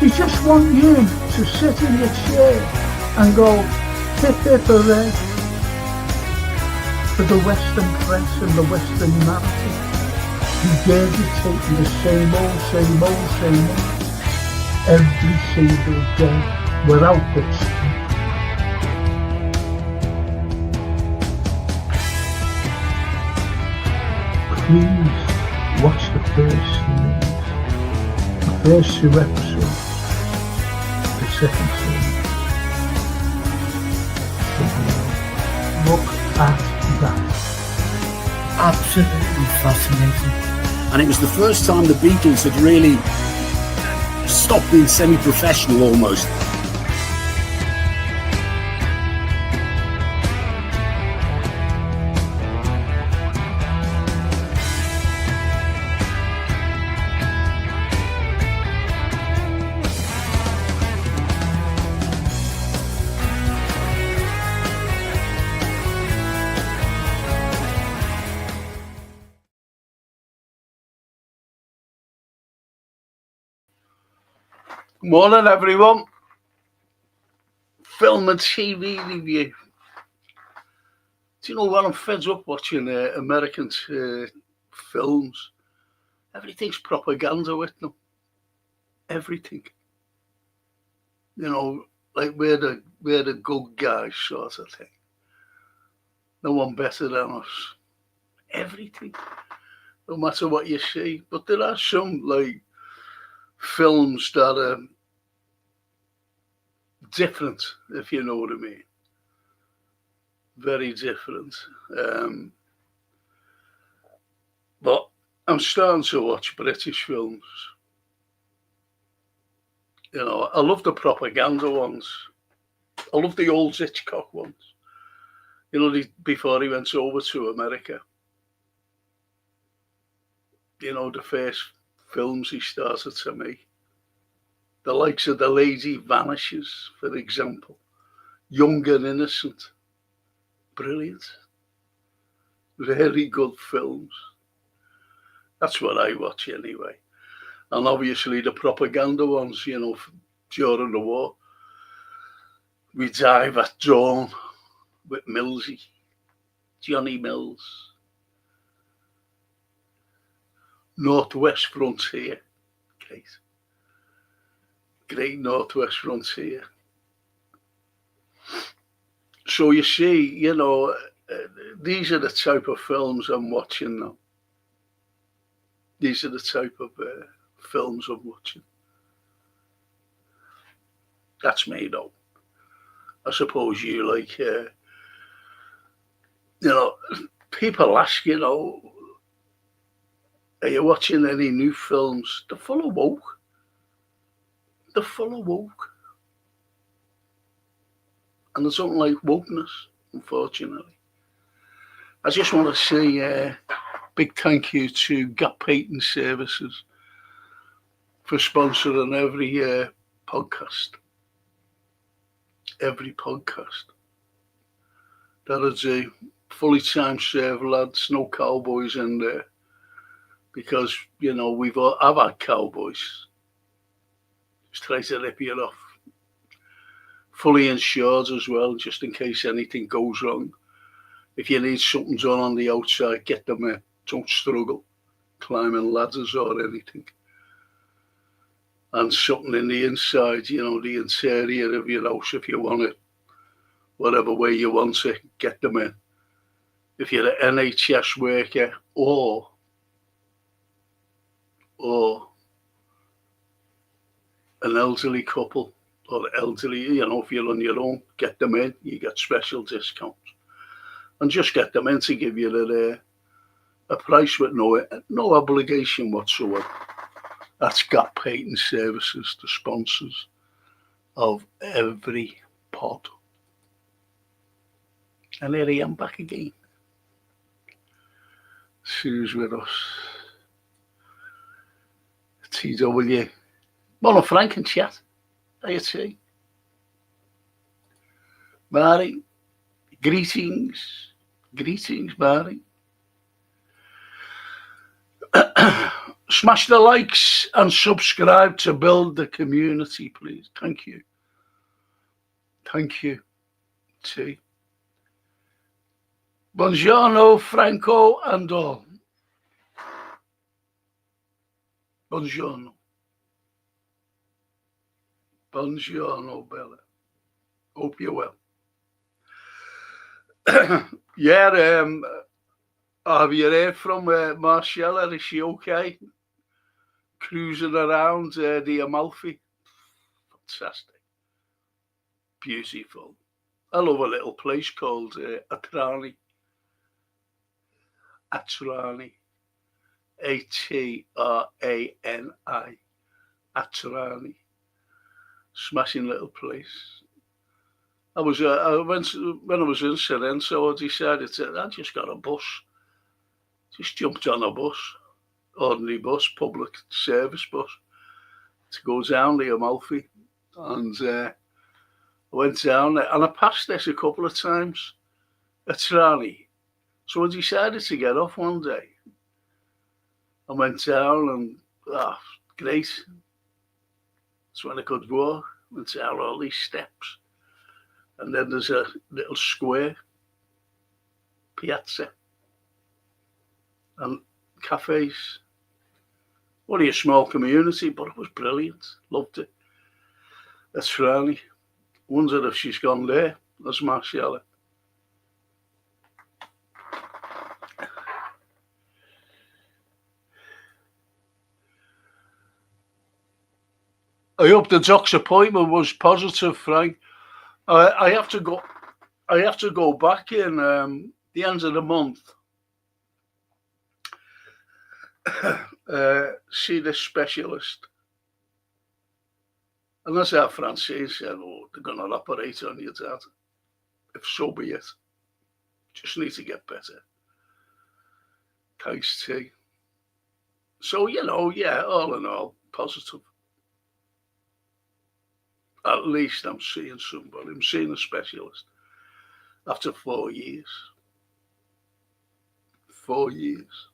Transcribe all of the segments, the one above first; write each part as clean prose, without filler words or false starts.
They just want you to sit in your chair and go, hip hip hooray, for the Western press and the Western narrative. Regurgitating the same old, every single day, without the stop. Please watch the first 2 episodes, the second series. Look at that. Absolutely fascinating. And it was the first time the Beatles had really stopped being semi-professional almost. Morning, everyone. Film and TV review. Do you know what? I'm fed up watching American films. Everything's propaganda with them. Everything. You know, like we're the good guys sort of thing. No one better than us. Everything. No matter what you see. But there are some like films that are different, if you know what I mean. Very different. But I'm starting to watch British films. You know, I love the propaganda ones. I love the old Hitchcock ones. You know, before he went over to America. You know, the first films he started to make. The likes of The Lady Vanishes, for example. Young and Innocent. Brilliant. Very good films. That's what I watch anyway. And obviously the propaganda ones, you know, during the war. We Dive at Dawn with Millsy. Johnny Mills. Northwest Frontier. Great Northwest Frontier. So you see, you know, these are the type of films I'm watching now. These are the type of films I'm watching. That's me though. I suppose you like, you know, people ask, you know, are you watching any new films? They're full of woke. They're full of woke. And there's something like wokeness, unfortunately. I just want to say a big thank you to Gap Patent Services for sponsoring every podcast. Every podcast. That is a fully time served lads, no cowboys in there. Because, you know, I've had cowboys. Just try to rip you off. Fully insured as well, just in case anything goes wrong. If you need something done on the outside, get them in. Don't struggle climbing ladders or anything. And something in the inside, you know, the interior of your house, if you want it, whatever way you want it, get them in. If you're an NHS worker or an elderly couple or elderly, you know, if you're on your own, get them in, you get special discounts. And just get them in to give you a price with no obligation whatsoever. That's Gap Patent Services, the sponsors of every pod. And here I am back again. Sue's with us. TW. Morning, Frank and chat. How you doing? Mary, greetings, Mary. Smash the likes and subscribe to build the community, please. Thank you. Thank you. T. Buongiorno, Franco and all. Buongiorno. Buongiorno, Bella. Hope you're well. Yeah, have you heard from Marcella? Is she okay? Cruising around the Amalfi. Fantastic. Beautiful. I love a little place called Atrani. Atrani. Atrani. Atrani. Smashing little place. I went when I was in Sorrento. I decided I just got a bus. Just jumped on a bus, ordinary bus, public service bus, to go down the Amalfi, and I went down there, and I passed this a couple of times at Trani. So I decided to get off one day. I went down, and great. That's when I could walk. Went down all these steps. And then there's a little square, piazza, and cafes. Only a small community, but it was brilliant. Loved it. That's Franny. Wondered if she's gone there. That's Marcella. I hope the doc's appointment was positive, Frank. I have to go. I have to go back in the end of the month. See the specialist. And that's how Francine said, "Oh, they're going to operate on your dad. If so be it. Just need to get better." Thanks, T. So yeah, all in all, positive. At least I'm seeing somebody. I'm seeing a specialist after 4 years. 4 years.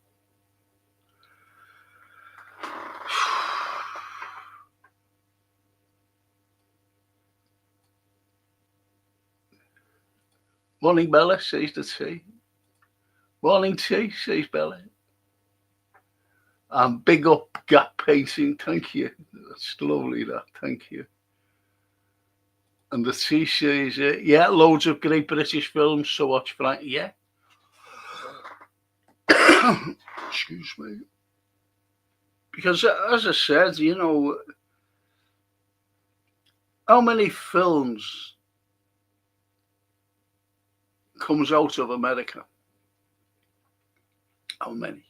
Morning, Bella, says the T. Morning, T, says Bella. And big up Gap Painting, thank you. That's lovely, that, thank you. And the T says, yeah, loads of great British films to watch, Frank. Yeah. Excuse me. Because, as I said, how many films comes out of America? How many?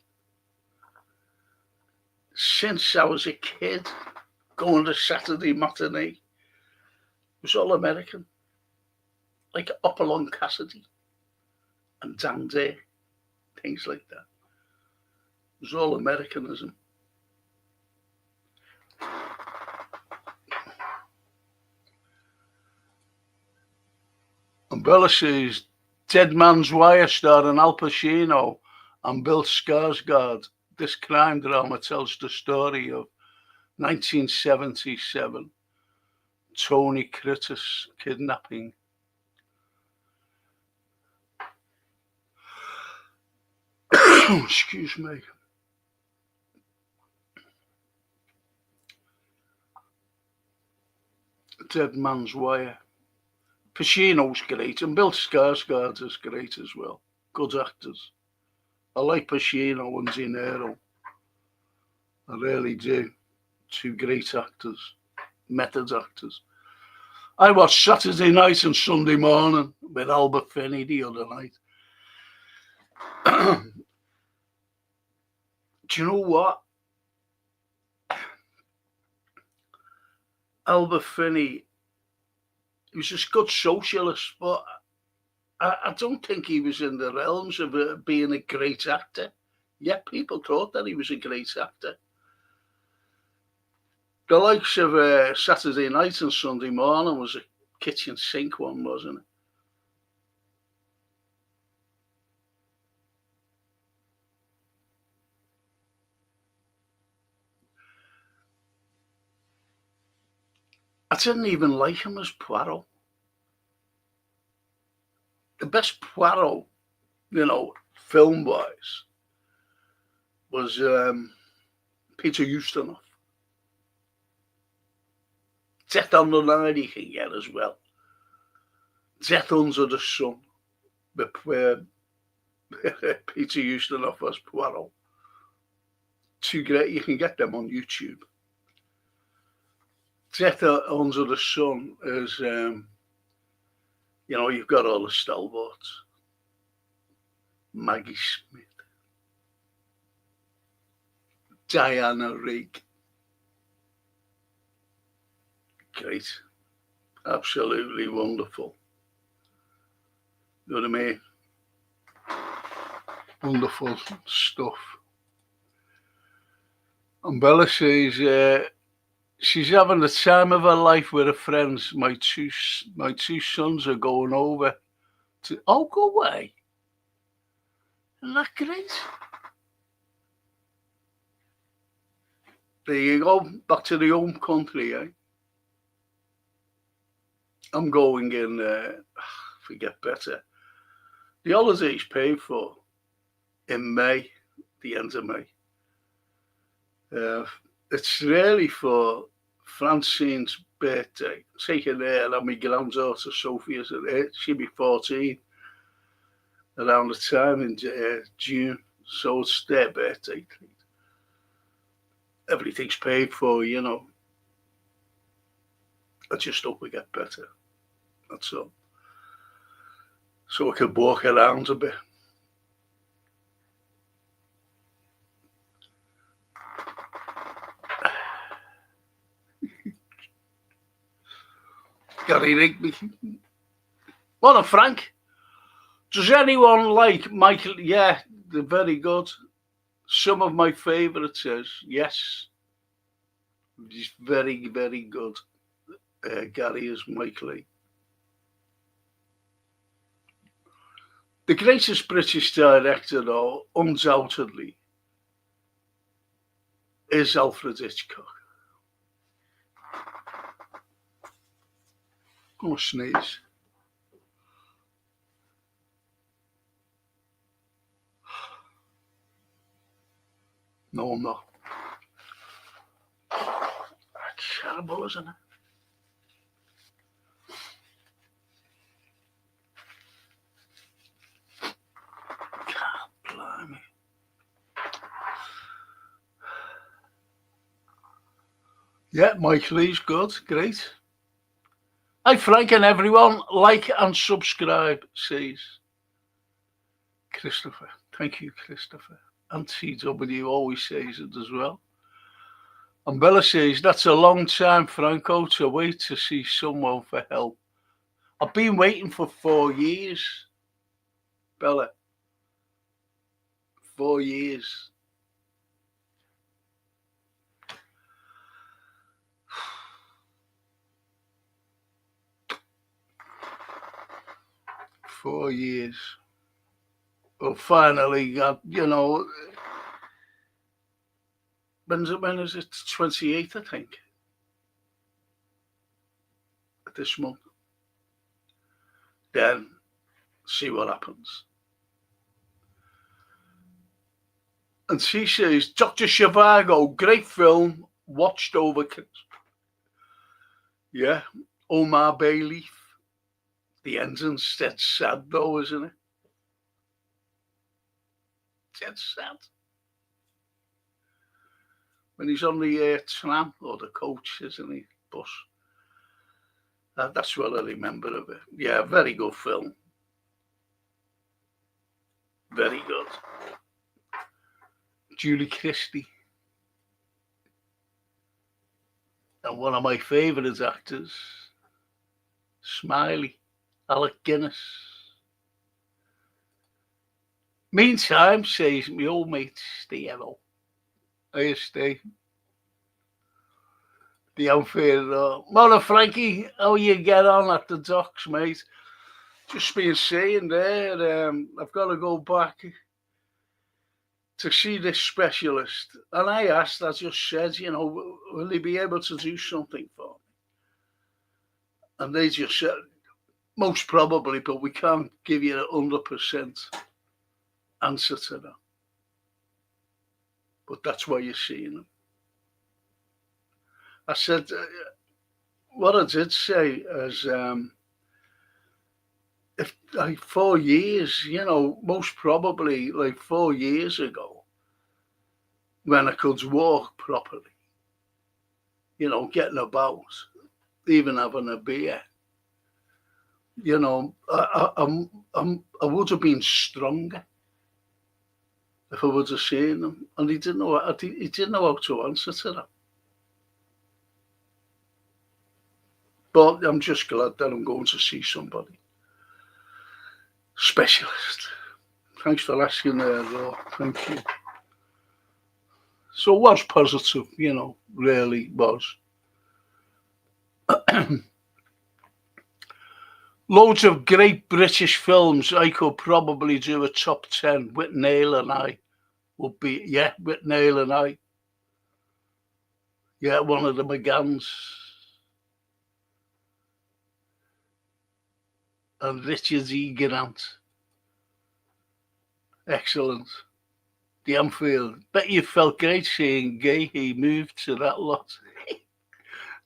Since I was a kid, going to Saturday matinee, it was all American, like Hopalong Cassidy and Dan Day, things like that. It was all Americanism. And Bella says, Dead Man's Wire starring Al Pacino and Bill Skarsgård. This crime drama tells the story of 1977. Tony Curtis kidnapping. Excuse me. Dead Man's Wire. Pacino's great, and Bill Skarsgård is great as well. Good actors. I like Pacino and De Niro. I really do. Two great actors. Method actors. I watched Saturday Night and Sunday Morning with Albert Finney the other night. Do you know what? Albert Finney, he was a good socialist, but I don't think he was in the realms of being a great actor. Yet people thought that he was a great actor. The likes of Saturday Night and Sunday Morning was a kitchen sink one, wasn't it? I didn't even like him as Poirot. The best Poirot, film-wise, was Peter Ustinov. Death on the Nile you can get as well. Death Under the Sun, where Peter Ustinov was Poirot. Two great, you can get them on YouTube. Death Under the Sun is, you've got all the stalwarts. Maggie Smith, Diana Rigg. Great. Absolutely wonderful. You know what I mean? Wonderful stuff. And Bella says she's having the time of her life with her friends. My two sons are going over to... Oh, go away. Isn't that great? There you go. Back to the home country, eh? I'm going in... forget better. The holiday's paid for in May, the end of May. It's really for Francine's birthday. Taking her and my granddaughter Sophie, she'll be 14 around the time in June. So it's their birthday. Everything's paid for, I just hope we get better. That's all. So I could walk around a bit. Gary Rigby. What a Frank. Does anyone like Michael? Yeah, they're very good. Some of my favourites is, yes. He's very, very good. Gary is Michael Lee. The greatest British director, though, undoubtedly, is Alfred Hitchcock. Oh, sneeze. No, I'm not. That's terrible, isn't it? Blimey. Yeah, Mike Lee's good, great. Hi Frank and everyone, like and subscribe, says Christopher. Thank you, Christopher. And TW always says it as well. And Bella says, that's a long time, Franco, to wait to see someone for help. I've been waiting for 4 years, Bella. 4 years. Well, finally got, when is it? 28th, I think. This month. Then see what happens. And she says, Dr. Zhivago, great film, watched over. Yeah, Omar Bayleaf. The ending's dead sad, though, isn't it? Dead sad. When he's on the tram or the coach, isn't he? Bus. That's what I remember of it. Yeah, very good film. Very good. Julie Christie. And one of my favourite actors, Smiley, Alec Guinness. Meantime, says my old mate, Steve. Hey, Steve. The unfair. Mother Frankie, how you get on at the docks, mate? Just been saying there, I've got to go back to see this specialist. And I just said, will he be able to do something for me? And they just said, most probably, but we can't give you a 100% answer to that. But that's why you're seeing them. I said, what I did say is, if like 4 years, most probably like 4 years ago, when I could walk properly, getting about, even having a beer, I would have been stronger if I would have seen him. And he didn't know how to answer to that. But I'm just glad that I'm going to see somebody specialist. Thanks for asking there, though. Thank you. So it was positive, really was. Loads of great British films. I could probably do a top 10. With Neil and I would be, with Neil and I. Yeah, one of the McGanns. And Richard E. Grant. Excellent. The Anfield. Bet you felt great seeing Gay. He moved to that lot.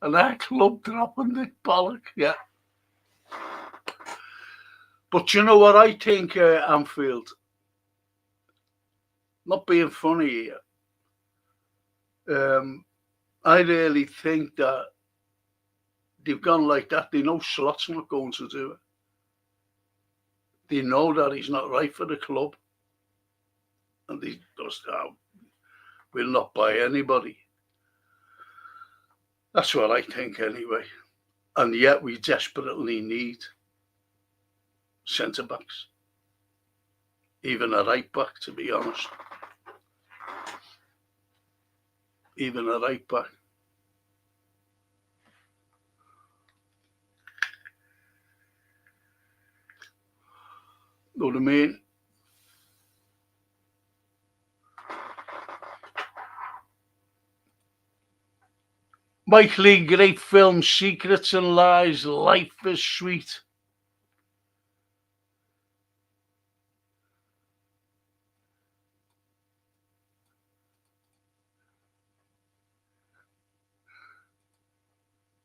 And that club dropping the bollock, yeah. But you know what I think, Anfield? Not being funny here. I really think that they've gone like that. They know Slot's not going to do it. They know that he's not right for the club. And he just will not buy anybody. That's what I think anyway. And yet we desperately need centre-backs. Even a right-back, to be honest. Even a right-back. Know what I mean? Mike Leigh, great film, Secrets and Lies, Life is Sweet.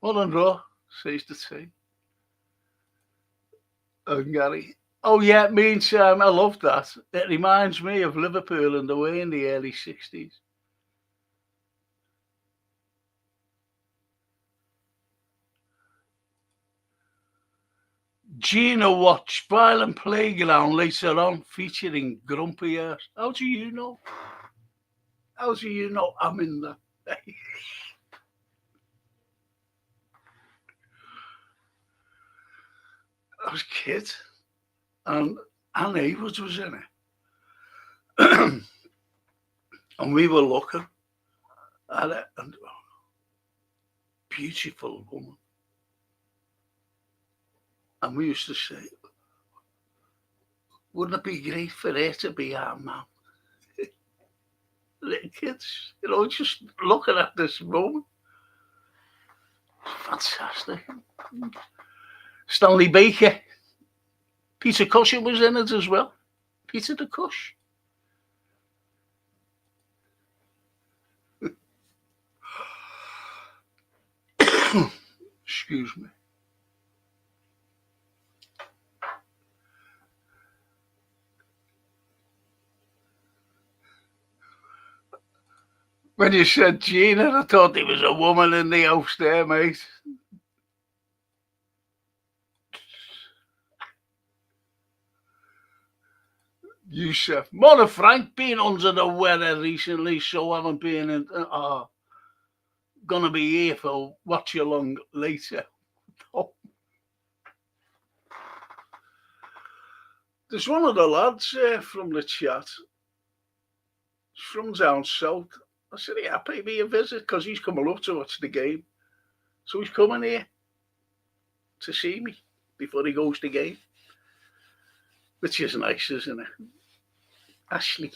Well and raw, says the tea. And Gary. Oh yeah, it means I love that. It reminds me of Liverpool and the way in the early 60s. Gina watched Violent Playground later on, featuring Grumpy Earth. How do you know? How do you know I'm in that? I was a kid, and Anne Haywood was in it. And we were looking at it, and beautiful woman. And we used to say, wouldn't it be great for her to be our mum? Little kids, just looking at this moment. Fantastic. Stanley Baker. Peter Cushing was in it as well. Peter the Cush. Excuse me. When you said Gina, I thought there was a woman in the house there, mate. Yusuf. Mother Frank been under the weather recently, so I haven't been in. Gonna be here for watch along later. Oh. There's one of the lads from the chat. He's from down south. I said, yeah, pay me a visit because he's coming up to watch the game. So he's coming here to see me before he goes to the game. Which is nice, isn't it? Ashley.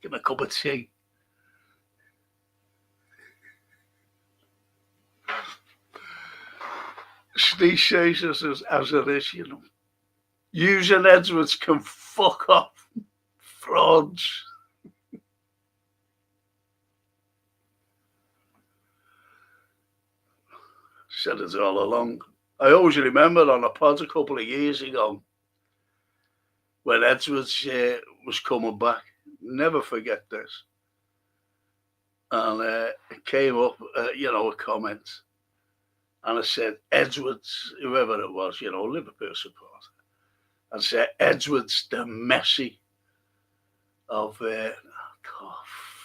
Give him a cup of tea. these days as it is, you know. Hughes and Edwards can fuck off. Frauds. Said it all along. I always remember on a pod a couple of years ago when Edwards was coming back. Never forget this. And it came up, a comment. And I said, Edwards, whoever it was, Liverpool supporter. And said, Edwards, the Messi of,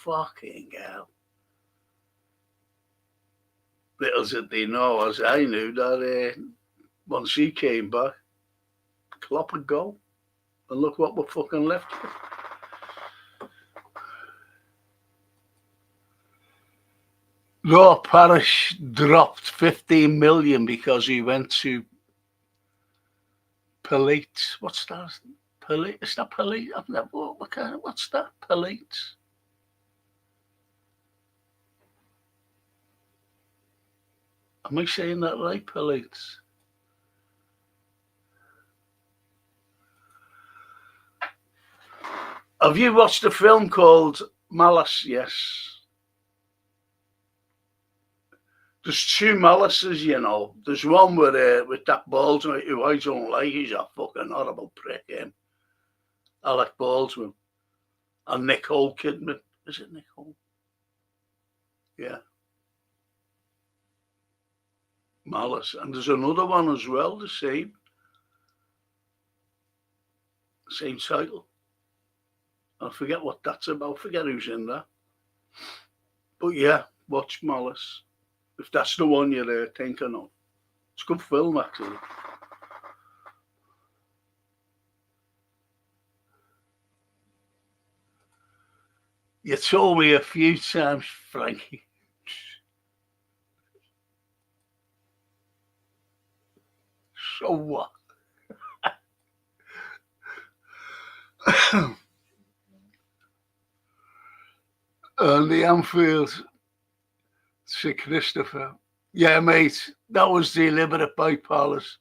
fucking hell. Little did they know, as I knew, that once he came back, Klopp would go. And look what we're fucking left with. Raw Parish dropped 15 million because he went to Polite. What's that? Polite? Is that Polite? I've never. What's that? Polite? Am I saying that right? Polite. Have you watched a film called Malice? Yes. There's two Malices, you know. There's one with that Baldwin, who I don't like. He's a fucking horrible prick, him. Alec Baldwin. And Nicole Kidman. Is it Nicole? Yeah. Malice. And there's another one as well, the same. Same title. I forget what that's about. Forget who's in that. But yeah, watch Malice. If that's the one you're thinking of. It's a good film, actually. You told me a few times, Frankie. So what? And the Anfield, Sir Christopher. Yeah, mate, that was deliberate by Palace.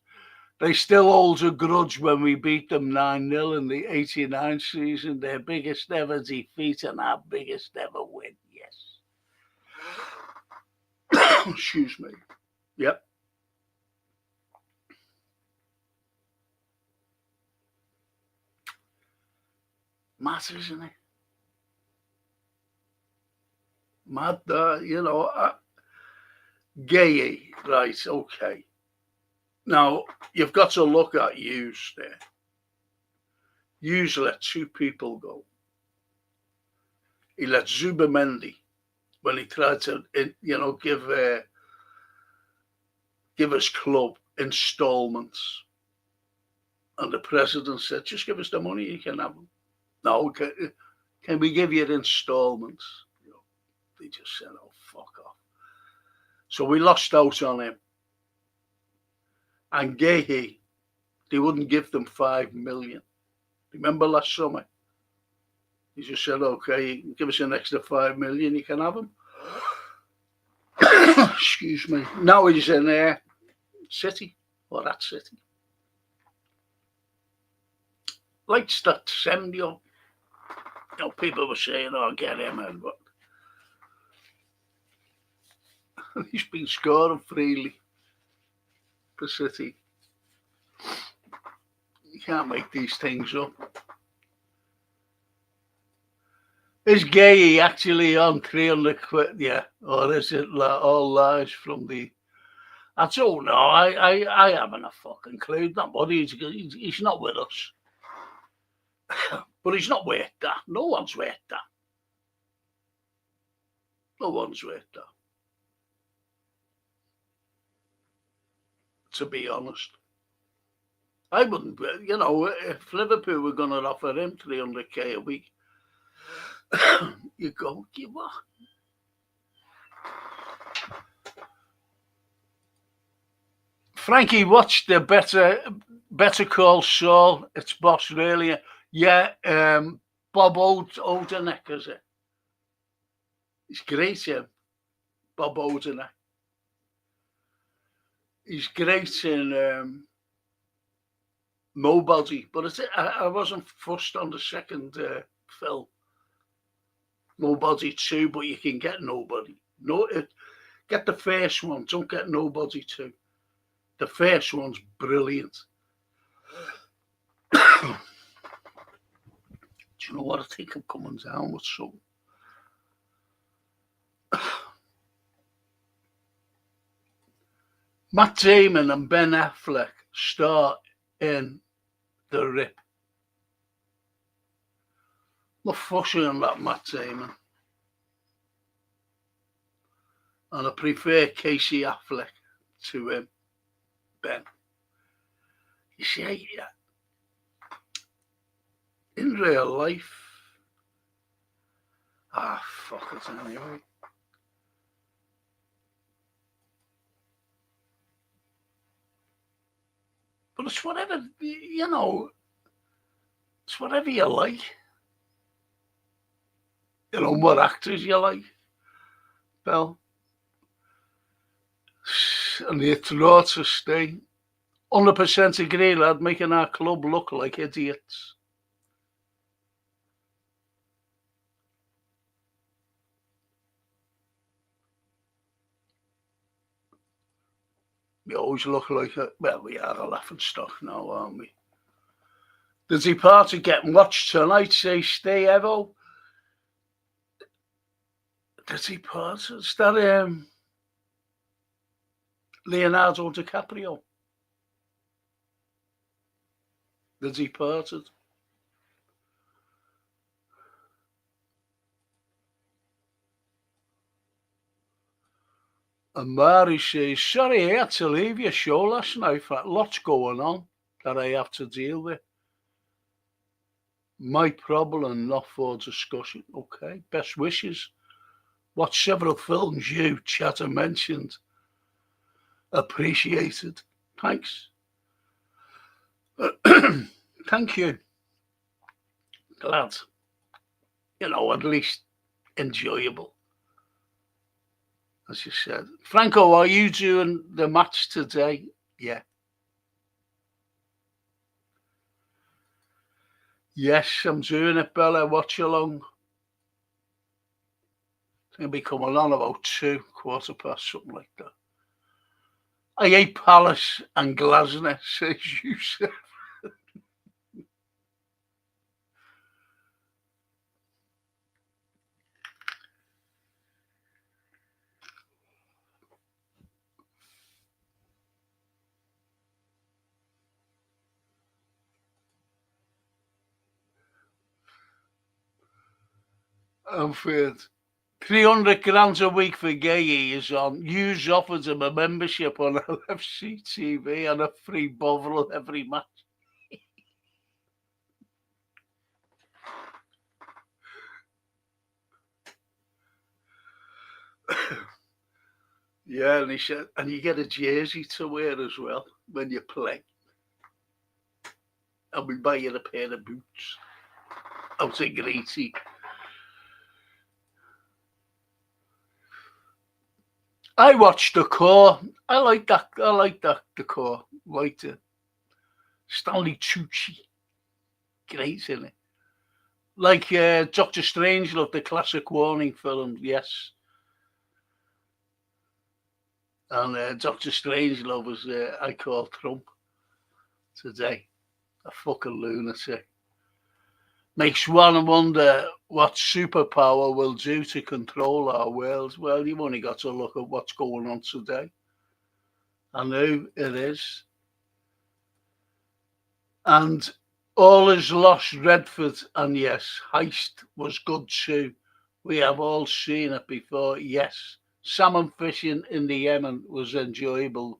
They still hold a grudge when we beat them 9-0 in the 89 season. Their biggest ever defeat and our biggest ever win, yes. Excuse me. Yep. Mad, isn't it? Mad, Gay, right, okay. Now, you've got to look at Hughes there. Hughes let two people go. He let Zubamendi, when he tried to, give his club installments. And the president said, just give us the money, you can have them. No, can we give you installments? They just said, oh, fuck off. So we lost out on him. And Gahey, they wouldn't give them 5 million. Remember last summer? He just said, okay, give us an extra 5 million, you can have them. Excuse me. Now he's in City, or that City. Like that Semdio. People were saying, oh, get him in, but he's been scoring freely for City. You can't make these things up. Is Gay actually on 300 quid? Yeah. Or is it all lies from the... I don't know. I haven't a fucking clue. He's not with us. But he's not worth that. No one's worth that. No one's worth that. To be honest. I wouldn't, if Liverpool were going to offer him 300k a week, you go, give what? Frankie watched the Better Call Saul. It's boss, really. Yeah, Bob Odenek, is it? He's great, yeah. Bob Odenek. He's great in Nobody, but I wasn't fussed on the second film, Nobody 2, but you can get Nobody. Get the first one, don't get Nobody 2. The first one's brilliant. Do you know what? I think I'm coming down with something. Matt Damon and Ben Affleck star in The Rip. Not fussing on that Matt Damon. And I prefer Casey Affleck to him, Ben. You see, in real life, fuck it anyway. But it's whatever, it's whatever you like. You know, what actors you like, Bill. And it's raw to stay. 100% agree, lad, making our club look like idiots. We always look like we are a laughing stock now, aren't we? The Departed getting watched tonight, say stay Evo. The Departed, is that Leonardo DiCaprio? The Departed. And Mary says, sorry, I had to leave your show last night. Lots going on that I have to deal with. My problem, not for discussion. Okay, best wishes. Watch several films you, Chatter, mentioned. Appreciated. Thanks. Thank you. Glad. At least enjoyable. As you said. Franco, are you doing the match today? Yeah. Yes, I'm doing it, Bella. Watch along. It'll be coming on about 2, 2:15, something like that. I ate Palace and Glasner, says Yusuf. I'm afraid. 300 grand a week for Gay is on. Hughes offered him a membership on LFC TV and a free Bovril every match. Yeah, and he said, and you get a jersey to wear as well when you play. And we buy you a pair of boots out of Greasy. I watched The Core. I like that. The Core. Liked it. Stanley Tucci. Great, isn't it? Like Doctor Strangelove, the classic Warning film. Yes. And Doctor Strangelove was I call Trump today. A fucking lunatic. Makes one wonder what superpower will do to control our world. Well, you've only got to look at what's going on today. I know it is. And all is lost, Redford, and yes, Heist was good too. We have all seen it before. Yes, salmon fishing in the Yemen was enjoyable.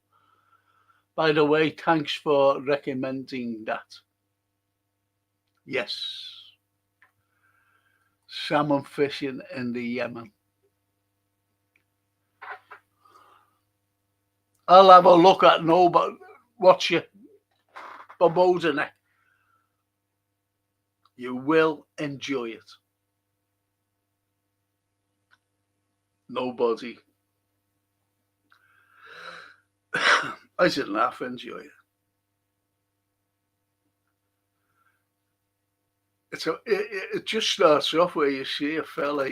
By the way, thanks for recommending that. Yes. Salmon fishing in the Yemen. I'll have a look at watch you. Babodene. You will enjoy it. Nobody. I didn't half enjoy it. It just starts off where you see a fella,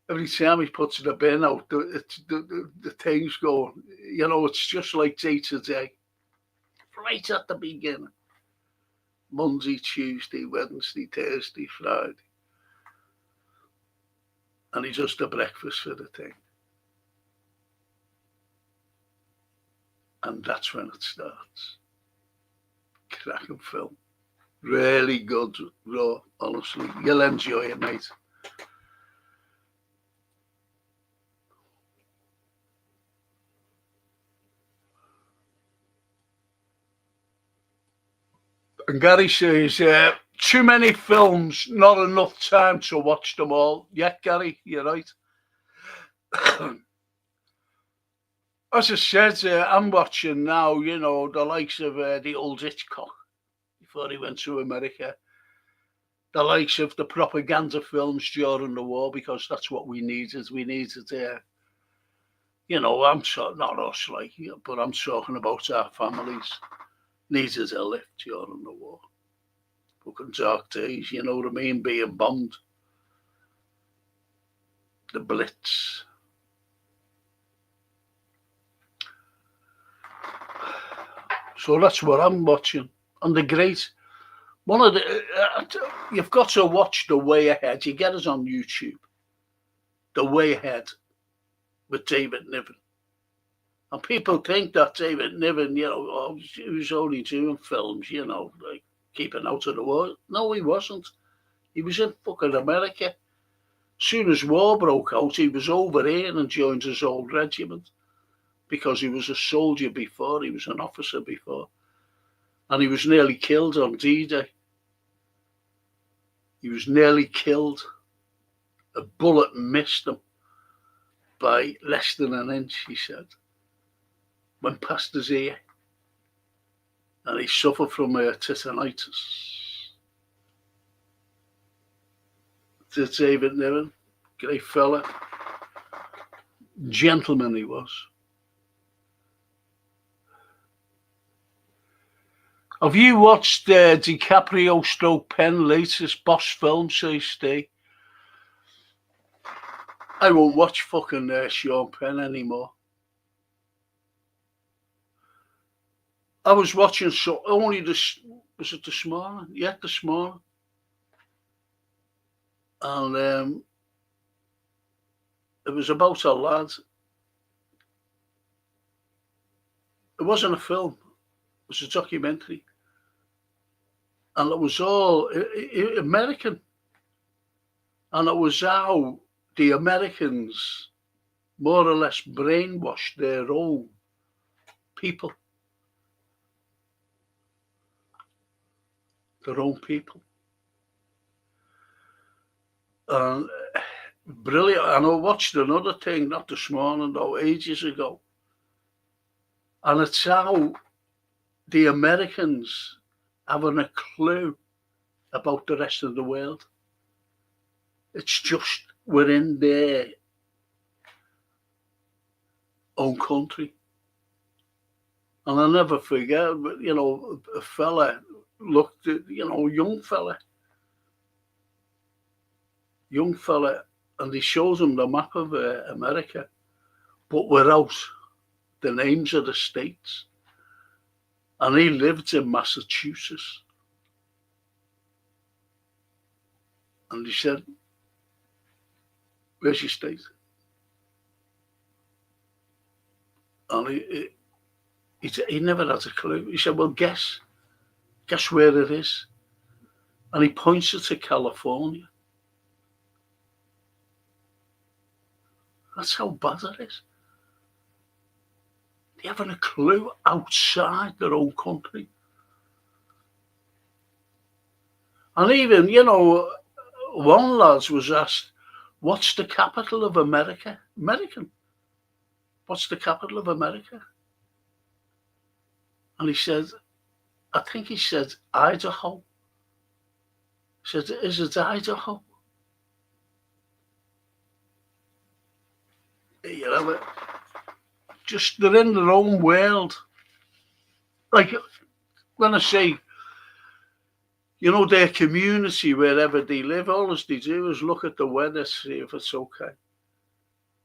every time he puts the bin out, the thing's going, it's just like day to day, right at the beginning. Monday, Tuesday, Wednesday, Thursday, Friday. And he does the breakfast for the thing. And that's when it starts. Cracking film. Really good, raw, honestly. You'll enjoy it, mate. And Gary says, too many films, not enough time to watch them all. Yeah, Gary, you're right. As I said, I'm watching now, the likes of the old Hitchcock before he went to America. The likes of the propaganda films during the war, because that's what we needed. We needed, not us, but I'm talking about our families. Needed a lift during the war. Fucking dark days, you know what I mean? Being bombed. The Blitz. So that's what I'm watching. And the great, you've got to watch The Way Ahead. You get it on YouTube. The Way Ahead with David Niven. And people think that David Niven, he was only doing films, like keeping out of the war. No, he wasn't. He was in fucking America. As soon as war broke out, he was over here and joined his old regiment, because he was a soldier before, he was an officer before. And he was nearly killed on D-Day. He was nearly killed. A bullet missed him by less than an inch, he said. Went past his ear. And he suffered from tetanitis. To David Niven, great fella. Gentleman he was. Have you watched DiCaprio / Penn latest Boss film, says Steve? I won't watch fucking Sean Penn anymore. I was watching only this, was it this morning? Yeah, this morning. And it was about a lad. It wasn't a film. It was a documentary. And it was all American. And it was how the Americans more or less brainwashed their own people. Their own people. And brilliant. And I watched another thing, not this morning though, ages ago. And it's how the Americans having a clue about the rest of the world. It's just within their own country. And I'll never forget, a fella looked at, young fella, and he shows him the map of America, but without the names of the states. And he lived in Massachusetts. And he said, where's your state? And he never had a clue. He said, well, guess where it is. And he points it to California. That's how bad it is. They haven't a clue outside their own country. And even, one lad was asked, what's the capital of America? American. What's the capital of America? And he said, I think he said Idaho. He said, is it Idaho? You know, just they're in their own world. Like when I say, you know, their community, wherever they live, all they do is look at the weather, see if it's okay.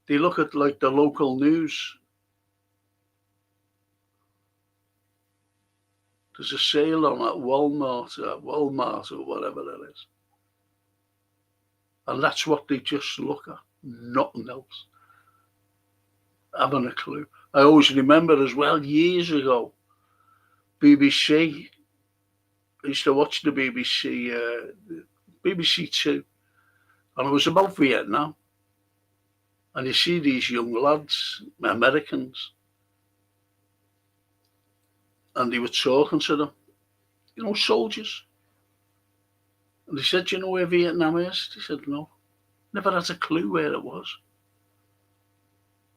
They look at like the local news. There's a sale on at Walmart or whatever it is. And that's what they just look at, nothing else. Having a clue. I always remember as well, years ago, BBC, I used to watch the BBC, BBC Two, and it was about Vietnam. And you see these young lads, Americans, and they were talking to them, you know, soldiers. And they said, "Do you know where Vietnam is?" They said, "No." Never had a clue where it was.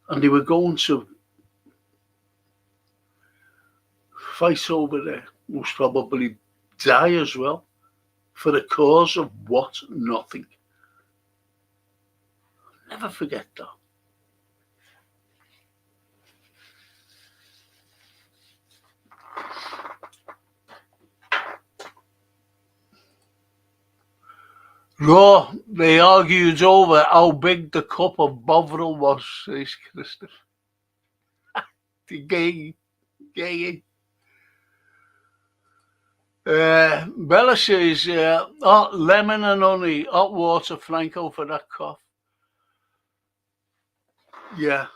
And they were going to fight over there, most probably die as well, for the cause of what? Nothing. Never forget that. Raw, they argued over how big the cup of Bovril was, says Christopher. The gay. Bella says, hot lemon and honey, hot water, Franco, for that cough. Yeah.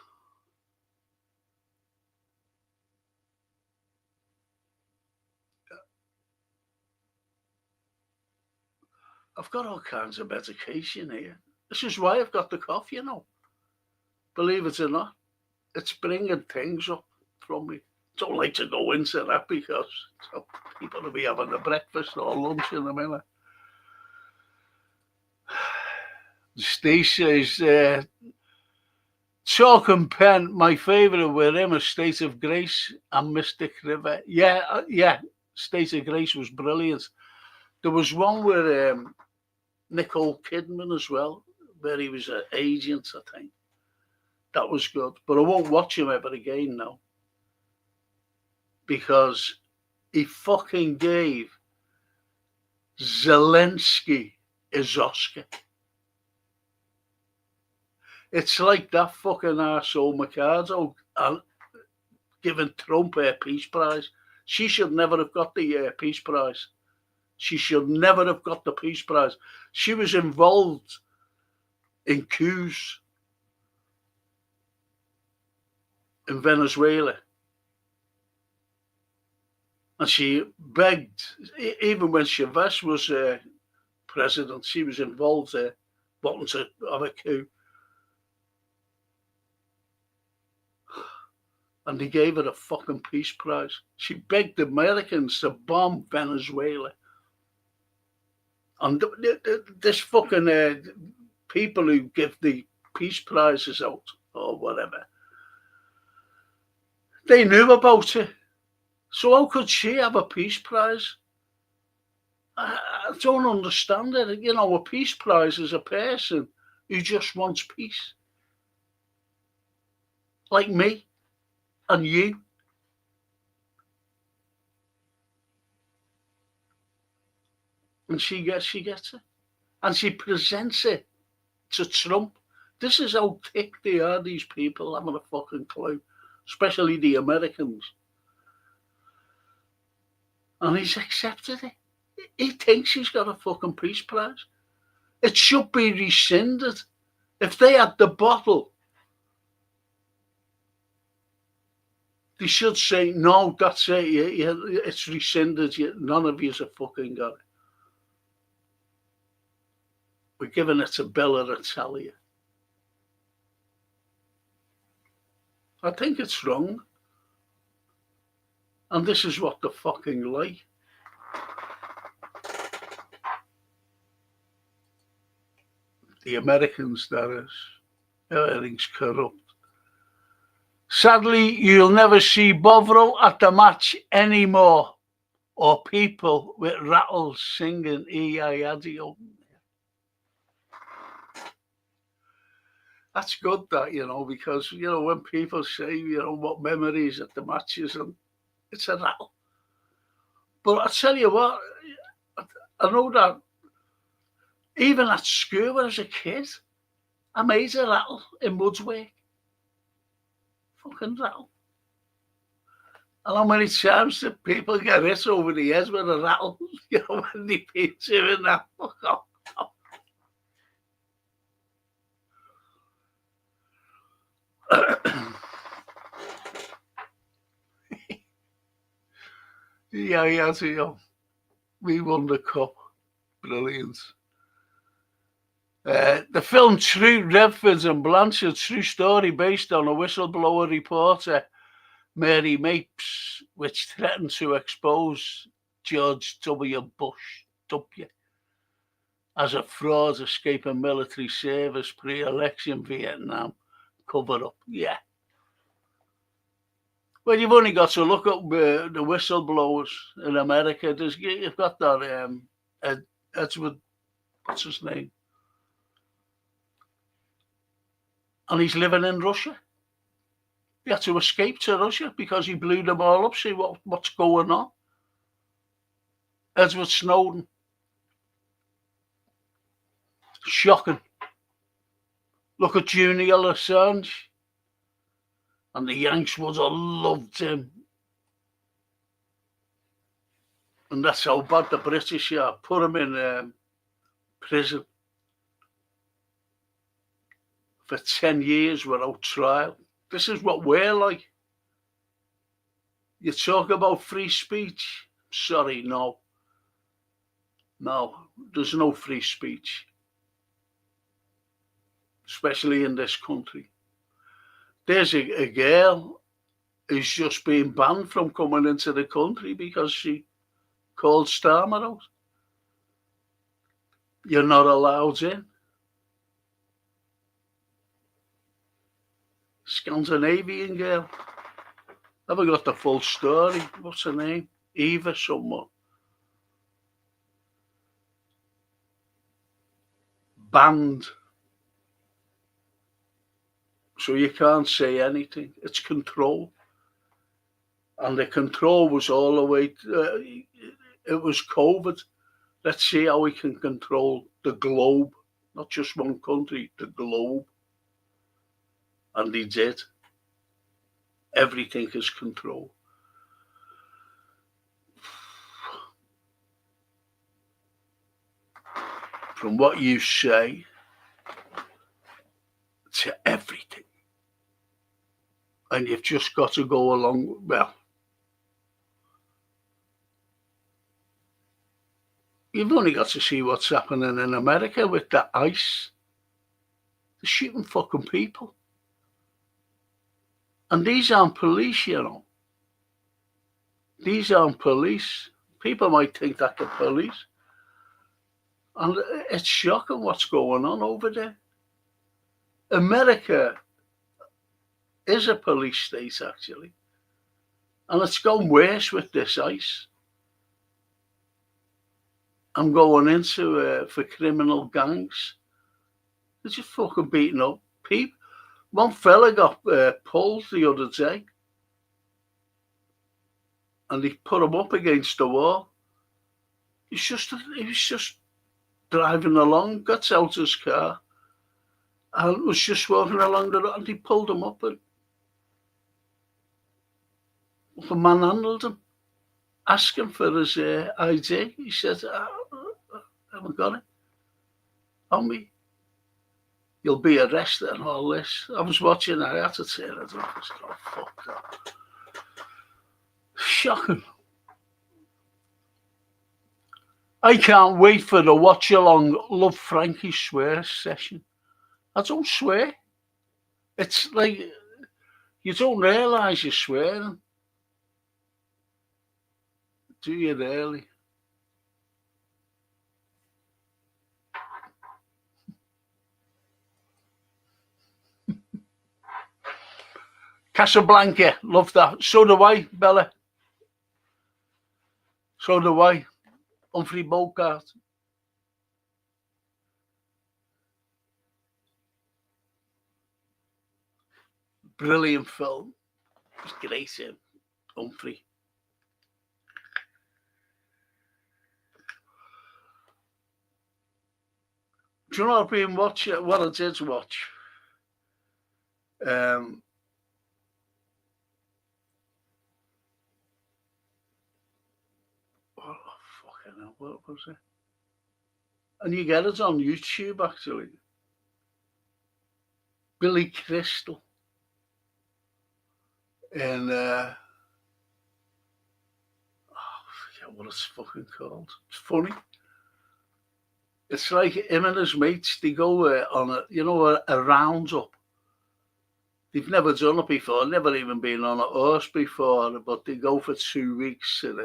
I've got all kinds of medication here. This is why I've got the cough, you know. Believe it or not, it's bringing things up from me. Don't like to go into that because people will be having a breakfast or lunch in a minute. Steve says, Chalk and Pen, my favourite with him is State of Grace and Mystic River. Yeah, State of Grace was brilliant. There was one with Nicole Kidman as well, where he was an agent, I think. That was good. But I won't watch him ever again now. Because he fucking gave Zelensky his Oscar. It's like that fucking arsehole Mercado giving Trump a Peace Prize. She should never have got the Peace Prize. She should never have got the Peace Prize. She was involved in coups in Venezuela. And she begged, even when Chavez was president, she was involved there, wanting to have a coup. And they gave her a fucking Peace Prize. She begged the Americans to bomb Venezuela. And this fucking people who give the Peace Prizes out or whatever, they knew about it. So how could she have a Peace Prize? I don't understand it. You know, a Peace Prize is a person who just wants peace. Like me and you. And she gets it. And she presents it to Trump. This is how thick they are, these people, having a fucking clue. Especially the Americans. And he's accepted it. He thinks he's got a fucking Peace Prize. It should be rescinded. If they had the bottle, they should say, no, that's it. It's rescinded. None of you have fucking got it. We're giving it to Bella Italia. I think it's wrong. And this is what the fucking like. The Americans, that is. Everything's corrupt. Sadly, you'll never see Bovril at the match anymore. Or people with rattles singing E.I. Adio. That's good, that, because, when people say, what memories at the matches, and it's a rattle. But I tell you what, I know that even at school when I was a kid, I made a rattle in Mudswork. Fucking rattle. And how many times did people get hit over the head with a rattle, when they been doing that? Fuck off. Yeah, we won the cup. Brilliant. The film True Redfords and Blanchard, true story based on a whistleblower reporter, Mary Mapes, which threatened to expose George W. Bush W. as a fraud escaping military service pre-election Vietnam cover-up. Yeah. Well, you've only got to look up the whistleblowers in America. You've got that Edward, what's his name? And he's living in Russia. He had to escape to Russia because he blew them all up, see what's going on. Edward Snowden. Shocking. Look at Julian Assange. And the Yanks would have loved him. And that's how bad the British are. Put him in prison for 10 years without trial. This is what we're like. You talk about free speech. Sorry, no. No, there's no free speech. Especially in this country. There's a girl who's just been banned from coming into the country because she called Starmer out. You're not allowed in. Scandinavian girl. Never got the full story. What's her name? Eva someone. Banned. So you can't say anything. It's control. And the control was all the way, it was COVID. Let's see how we can control the globe. Not just one country, the globe. And they did. Everything is control. From what you say to everything. And you've just got to go along, well, you've only got to see what's happening in America with the ICE. They're shooting fucking people. And these aren't police, These aren't police. People might think that they're police. And it's shocking what's going on over there. America is a police state, actually. And it's gone worse with this ICE. I'm going into for criminal gangs. They're just fucking beating up people. One fella got pulled the other day. And they put him up against the wall. He was just driving along, got out his car, and was just walking along the road, and they pulled him up, and the man handled him, asked him for his ID. He said, I haven't got it on me. You'll be arrested and all this. I was watching, I had to tear it off. I said, oh, fuck that. Shocking. I can't wait for the watch along Love Frankie Swear session. I don't swear. It's like you don't realise you're swearing. Do you really? Casablanca, love that. So do I, Bella. So do I. Humphrey Bogart. Brilliant film. It was great, Humphrey. Do you know what I've been watching? What I did watch? Oh, fucking hell, what was it? And you get it on YouTube, actually. Billy Crystal. And, I forget what it's fucking called. It's funny. It's like him and his mates, they go on a roundup. They've never done it before, never even been on a horse before, but they go for 2 weeks and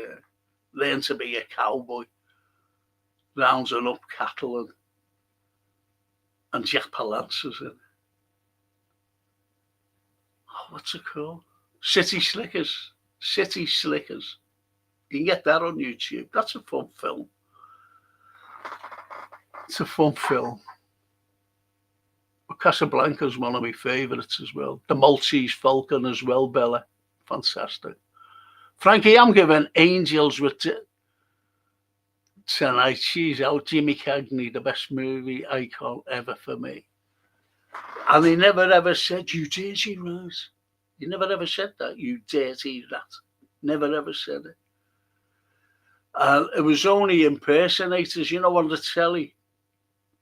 learn to be a cowboy, rounding up cattle, and Jack Palance's in. Oh, what's it called? City Slickers. City Slickers. You can get that on YouTube. That's a fun film. It's a fun film. Casablanca's one of my favourites as well. The Maltese Falcon as well, Bella. Fantastic. Frankie, I'm giving Angels with tonight. She's out. Jimmy Cagney, the best movie icon ever for me. And he never ever said, "You dirty rat." He never ever said that, "You dirty rat." Never ever said it. And it was only impersonators, on the telly,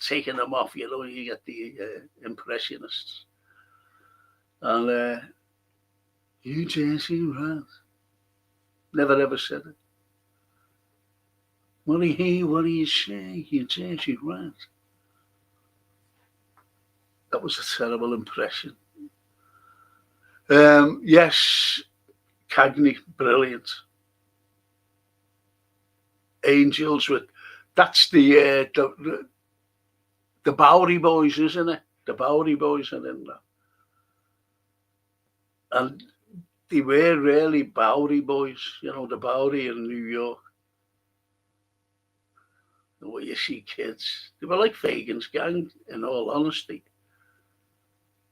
taking them off, you get the impressionists. And "You dirty rat." Never ever said it. What do you hear? What do you say? You dirty rat. That was a terrible impression. Yes, Cagney, brilliant. Angels with, that's the Bowery Boys, isn't it? The Bowery Boys are in that. And they were really Bowery Boys, the Bowery in New York. Where you see kids. They were like Fagan's gang, in all honesty.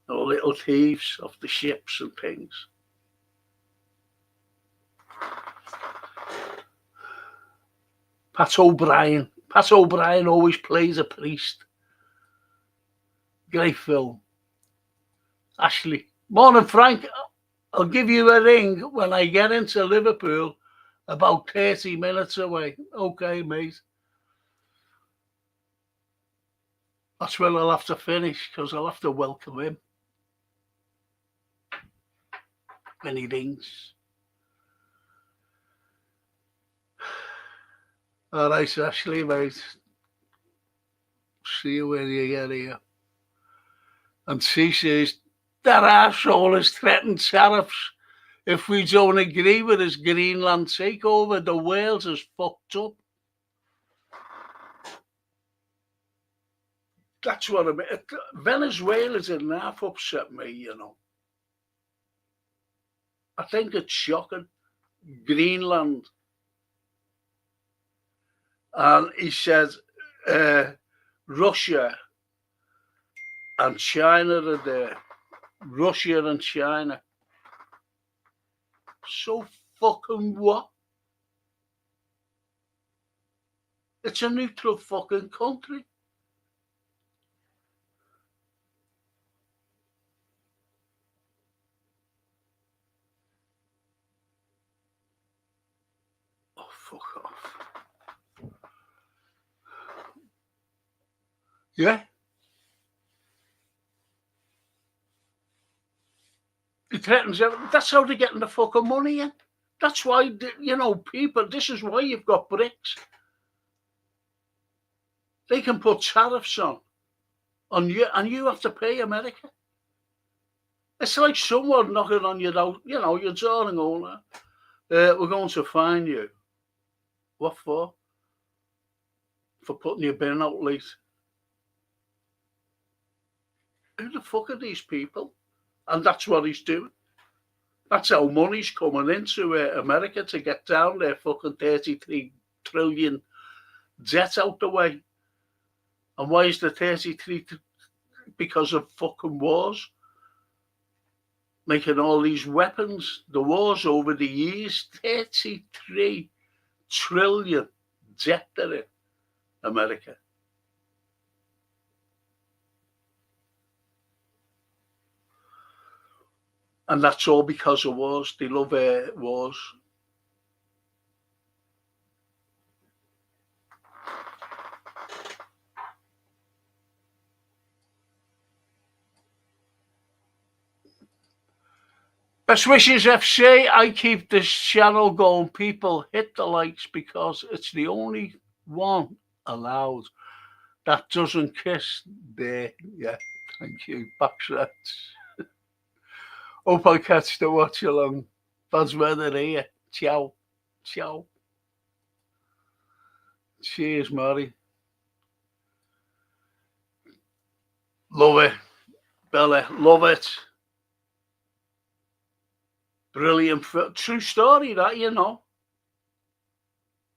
All little thieves off the ships and things. Pat O'Brien. Pat O'Brien always plays a priest. Great film. Ashley. Morning, Frank. I'll give you a ring when I get into Liverpool, about 30 minutes away. Okay, mate. That's when I'll have to finish, because I'll have to welcome him when he rings. All right, Ashley, mate. See you when you get here. And she says, that arsehole has threatened tariffs. If we don't agree with his Greenland takeover, the Wales is fucked up. That's what I mean. Venezuela didn't half upset me, I think it's shocking. Greenland. And he said Russia and China are there. Russia and China. So fucking what? It's a neutral fucking country. Oh, fuck off. Yeah. He threatens everything. That's how they're getting the fucking money in. That's why, people, this is why you've got BRICS. They can put tariffs on you, and you have to pay America. It's like someone knocking on your door, your door and going, we're going to fine you. What for? For putting your bin out late. Who the fuck are these people? And that's what he's doing. That's how money's coming into America to get down their fucking 33 trillion debt out the way. And why is the 33? Because of fucking wars. making all these weapons. The wars over the years, 33 trillion debt they're in America. And that's all because of wars. They love wars. Best wishes, FC. I keep this channel going. People, hit the likes because it's the only one allowed that doesn't kiss there. Yeah, thank you. Backsets. Hope I catch the watch along. Bad weather here. Ciao. Ciao. Cheers, Mary. Love it. Bella, love it. Brilliant. True story, that, you know.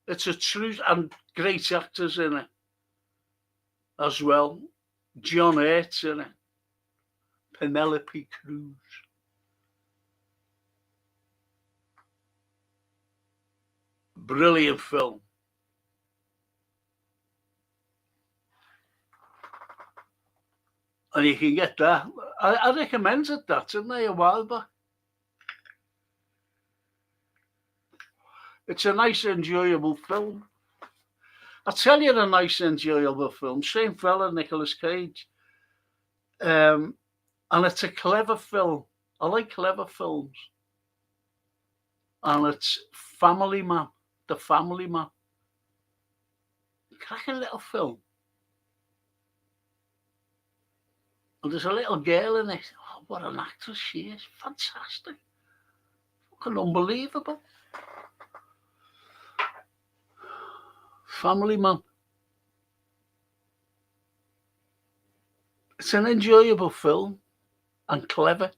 It's a true, and great actors in it as well. John Hurt's in it. Penelope Cruz. Brilliant film. And you can get that. I recommended that, didn't I, a while back? It's a nice, enjoyable film. I'll tell you a nice, enjoyable film. Same fella, Nicolas Cage. And it's a clever film. I like clever films. And it's Family Man. The Family Man. Cracking little film. And there's a little girl in it. Oh, what an actress she is. Fantastic. Fucking unbelievable. Family Man. It's an enjoyable film and clever.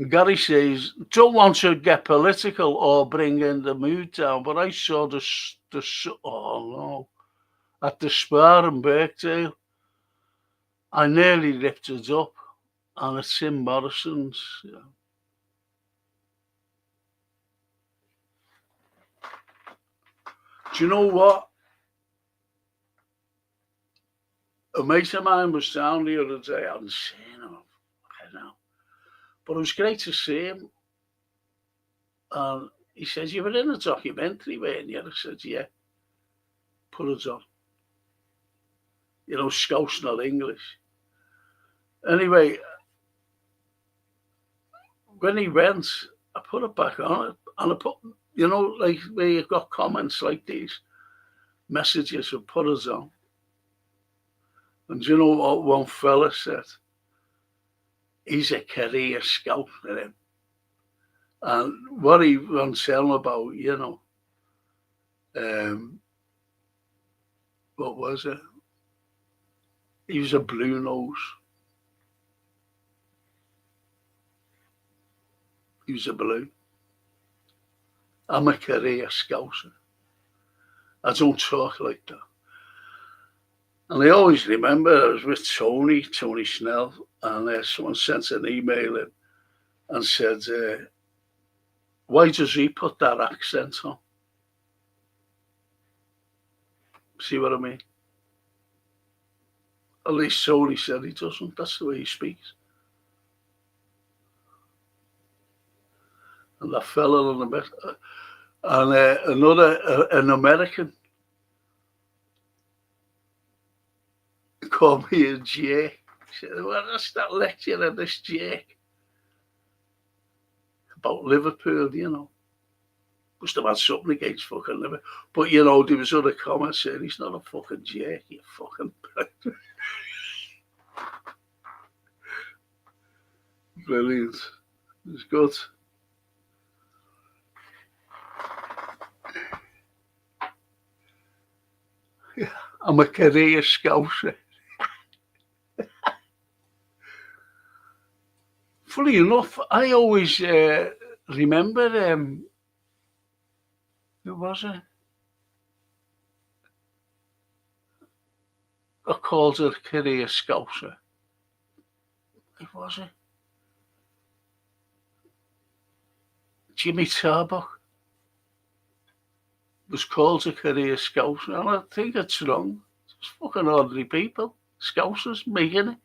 Gary says, don't want to get political or bring in the mood down, but I saw the oh no, at the Spar in Birkdale. I nearly ripped it up, and it's Tim Morrison's. Yeah. Do you know what? A mate of mine was down the other day. I hadn't seen him. I know. But it was great to see him. And he says, you were in a documentary, weren't you? I said, yeah. Put it on. You know, Scouse, not English. Anyway, when he went, I put it back on it. And I put, you know, like where you've got comments like these, messages, and put it on. And do you know what one fella said? He's a career scout for him. And what he was telling about, you know, what was it? He was a blue nose. He was a blue. I'm a career scouser. I don't talk like that. And I always remember I was with Tony Snell, and someone sent an email in and said, why does he put that accent on? See what I mean? At least Tony said he doesn't. That's the way he speaks. And that fella on the bed. And an American called me a jerk. He said, well, that's that lecture of this jerk about Liverpool, you know. Must have had something against fucking Liverpool. But, you know, there was other comments saying, he's not a fucking jerk, you fucking prick. Brilliant. It was good. Yeah, I'm a career scouser. Funny enough, I always remember, who was it? I called her a career scouser. It was it? Jimmy Tarbuck was called a career scouser, and I think it's wrong. It's fucking ordinary people, scousers, making it.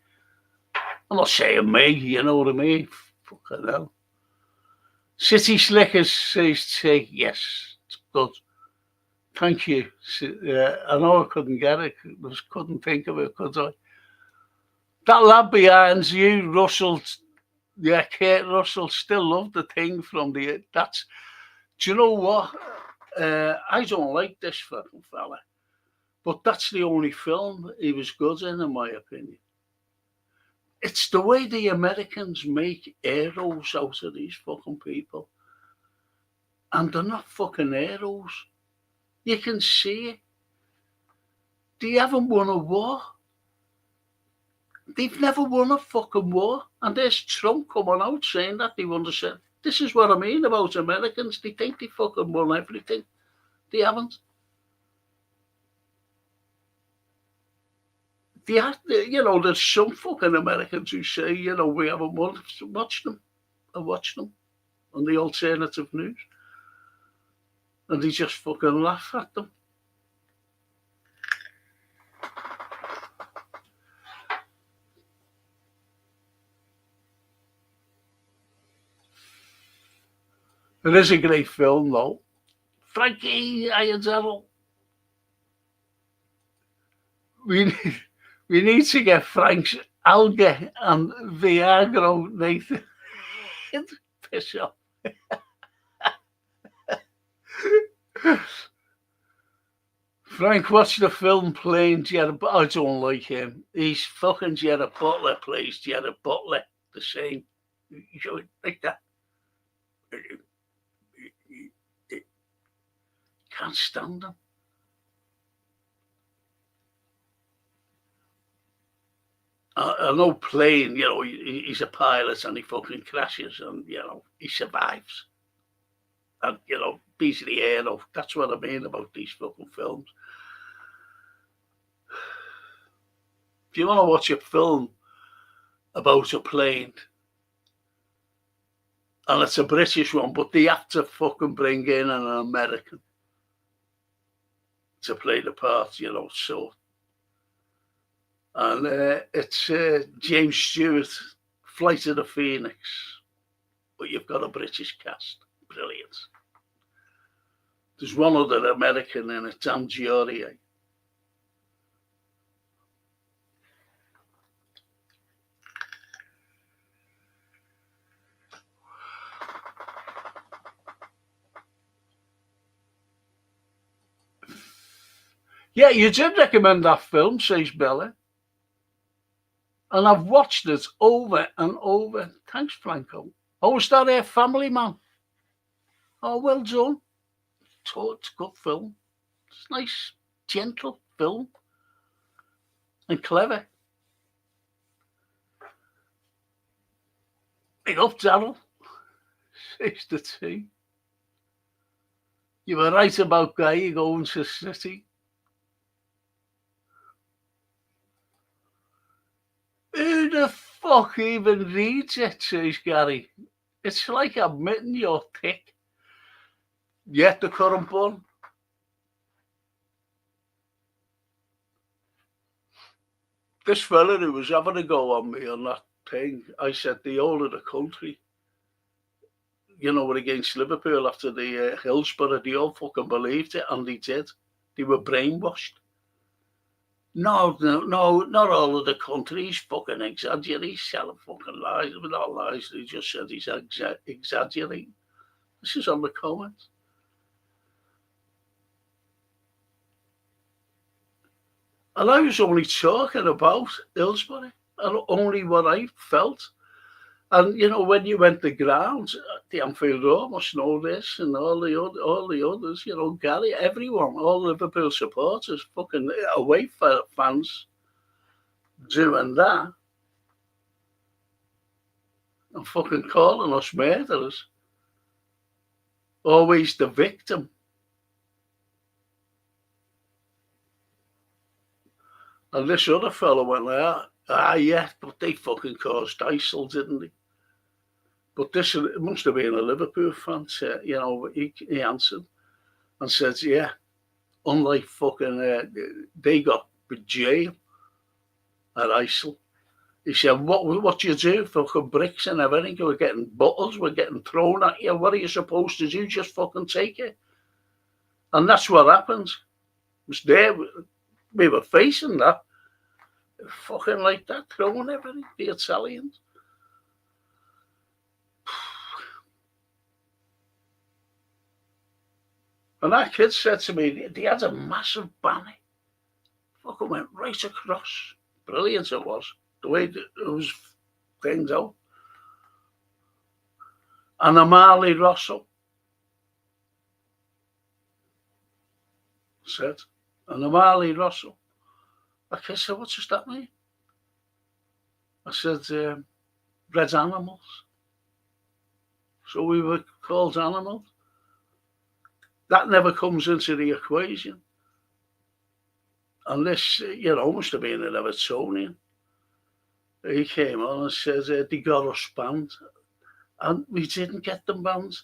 I'm not saying me, you know what I mean? Fucking hell. City Slickers says tea. Yes, it's good. Thank you. I know I couldn't get it. I just couldn't think of it, could I? That lad behind you, Russell, yeah, Kate Russell, still love the thing from the. That's. Do you know what? I don't like this fucking fella, but that's the only film he was good in my opinion. It's the way the Americans make heroes out of these fucking people, and they're not fucking heroes. You can see it. They haven't won a war. They've never won a fucking war. And there's Trump coming out saying that they won the. This is what I mean about Americans. They think they fucking won everything. They haven't. They have, you know, there's some fucking Americans who say, you know, we haven't won. Watch them. I watch them on the alternative news. And they just fucking laugh at them. It is a great film, though. Frankie, Iron Devil. We need to get Frank's Alga and Viagra, Nathan. Piss off. Frank, watch the film playing Jared. I don't like him. He's fucking Jared Butler plays Jared Butler the same. You like that? Can't stand him. I know playing, you know, he's a pilot and he fucking crashes and, you know, he survives. And, you know, he's the hero. That's what I mean about these fucking films. If you want to watch a film about a plane, and it's a British one, but they have to fucking bring in an American to play the part, you know, so. And it's James Stewart, Flight of the Phoenix, but you've got a British cast. Brilliant. There's one other American in it, Dan Giorgio. Yeah, you did recommend that film, says Bella. And I've watched it over and over. Thanks, Franco. Oh, was that a Family Man? Oh, well done. It's a good film. It's a nice, gentle film. And clever. Big up, Darryl. Says the T. You were right about Guy going to City. Who the fuck even reads it, says Gary. It's like admitting you're thick. Yet the current one. This fella who was having a go on me on that thing, I said the whole of the country, you know, were against Liverpool after the Hillsborough, they all fucking believed it, and they did. They were brainwashed. No, not all of the country. He's fucking exaggerating. He's telling fucking lies. But not lies. He just said he's exaggerating. This is on the comments. And I was only talking about Hillsborough and only what I felt. And, you know, when you went to grounds, the Anfield Road must know this, and all the others, you know, Gary, everyone, all Liverpool supporters, fucking away fans doing that and fucking calling us murderers. Always the victim. And this other fellow went like, yeah, but they fucking caused ISIL, didn't they? But this, it must have been a Liverpool fan, he answered and said, yeah, unlike fucking, they got jail at ISIL. He said, what do you do? Fucking bricks and everything. We're getting bottles, we're getting thrown at you. What are you supposed to do? Just fucking take it. And that's what happens. It was there. We were facing that. Fucking like that, throwing everything, the Italians. And that kid said to me, they had a massive banner. Fucking went right across. Brilliant it was. The way it was things out. And Amali Russell said, and Amali Russell. I said, what does that mean? I said, red animals. So we were called animals. That never comes into the equation. And this, must have been an Evertonian. He came on and said, they got us banned. And we didn't get them banned.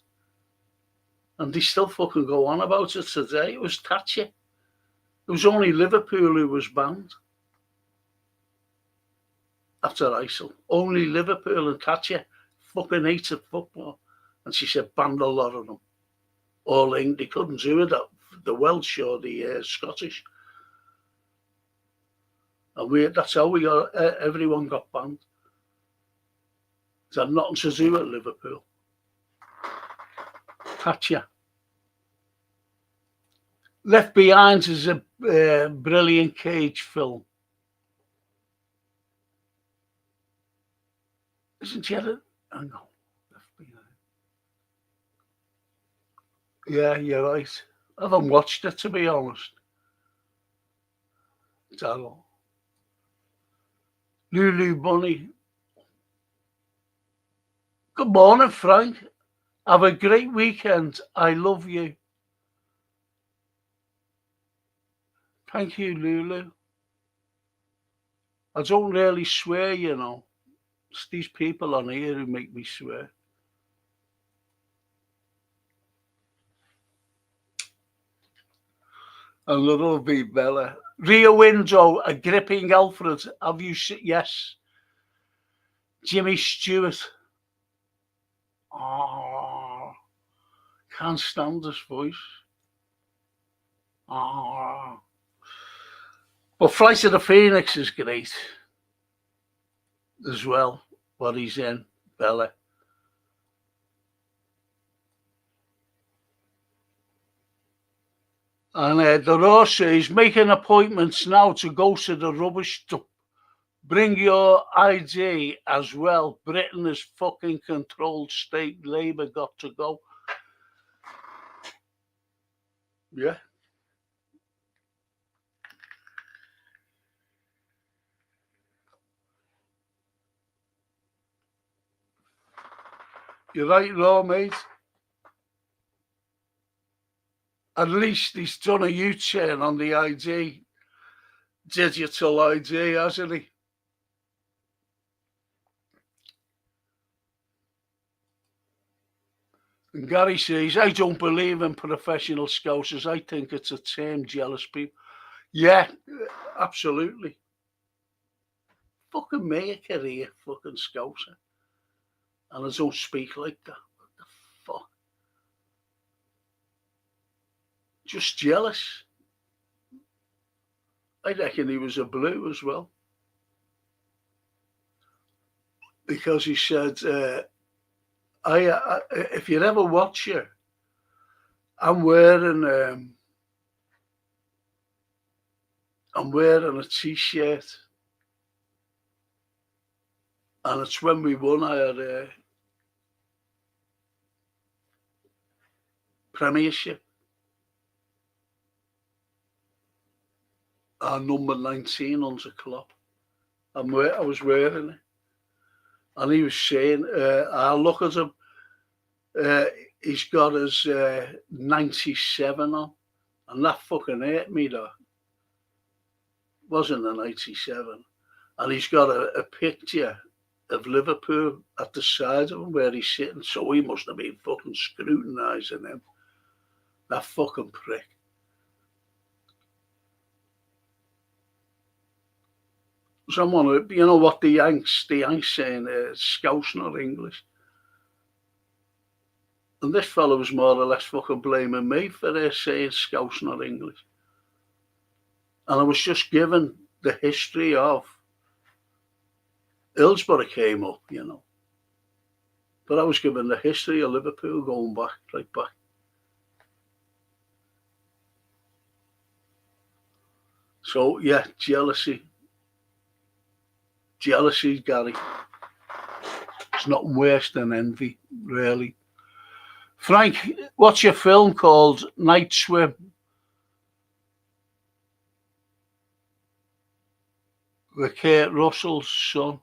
And they still fucking go on about it today. It was Thatcher. It was only Liverpool who was banned after ISIL. Only Liverpool and Thatcher fucking hated football. And she said, banned a lot of them. All in, they couldn't do it, the Welsh or the Scottish. And that's how we got, everyone got banned. It had nothing to do with Liverpool. Thatcher. Left Behind is a brilliant Cage film. Isn't it? Hang on. Left Behind. Yeah, you're right. I haven't watched it, to be honest. Darryl. Lulu Bunny. Good morning, Frank. Have a great weekend. I love you. Thank you, Lulu. I don't really swear, It's these people on here who make me swear. And little be Bella. Rear Window, a gripping Alfred. Have you seen? Yes. Jimmy Stewart. Oh, can't stand his voice. Oh. But Flight of the Phoenix is great as well, what he's in, Bella. And they're also, he's making appointments now to go to the rubbish dump. Bring your ID as well. Britain is fucking controlled state. Labour got to go. Yeah. You're right, Raw, mate. At least he's done a U-turn on the ID. Digital ID, hasn't he? And Gary says, I don't believe in professional scousers. I think it's a term, jealous people. Yeah, absolutely. Fucking make a career, fucking scouser. And I don't speak like that. What the fuck? Just jealous. I reckon he was a blue as well. Because he said, if you ever watch it, I'm wearing a t-shirt, and it's when we won our Premiership. Our number 19 under Klopp. I was wearing it. And he was saying, I look at him, he's got his 97 on. And that fucking hurt me, though. wasn't in '87, and he's got a picture of Liverpool at the side of him where he's sitting, so he must have been fucking scrutinising him. That fucking prick. Someone, you know what the Yanks saying, Scouse, not English. And this fellow was more or less fucking blaming me for saying Scouse, not English. And I was just given the history of Hillsborough came up, you know. But I was given the history of Liverpool going back, right back. So, yeah, jealousy. Jealousy, Gary. It's nothing worse than envy, really. Frank, what's your film called? Night Swim. With Kurt Russell's son,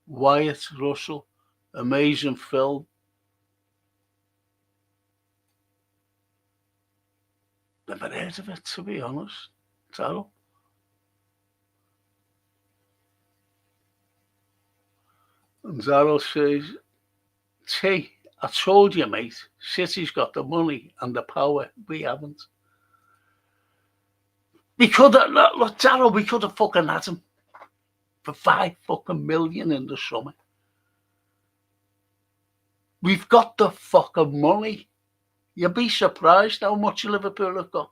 Wyatt Russell. Amazing film. Never heard of it, to be honest. Terrible. And Darryl says, T, I told you, mate, City's got the money and the power. We haven't. We could have, look, Darryl, we could have fucking had him for $5 fucking million in the summer. We've got the fucking money. You'd be surprised how much Liverpool have got.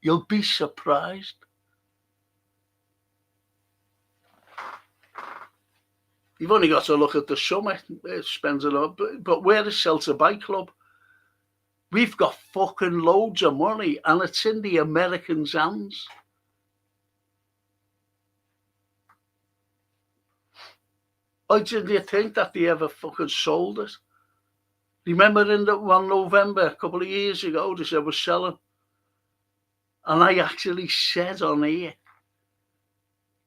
You'll be surprised. You've only got to look at the summer. It spends a lot, but we're the Celtic Bike Club. We've got fucking loads of money, and it's in the Americans' hands. Why didn't you think that they ever fucking sold it? Remember in that one November, a couple of years ago, they said we're selling. And I actually said on here,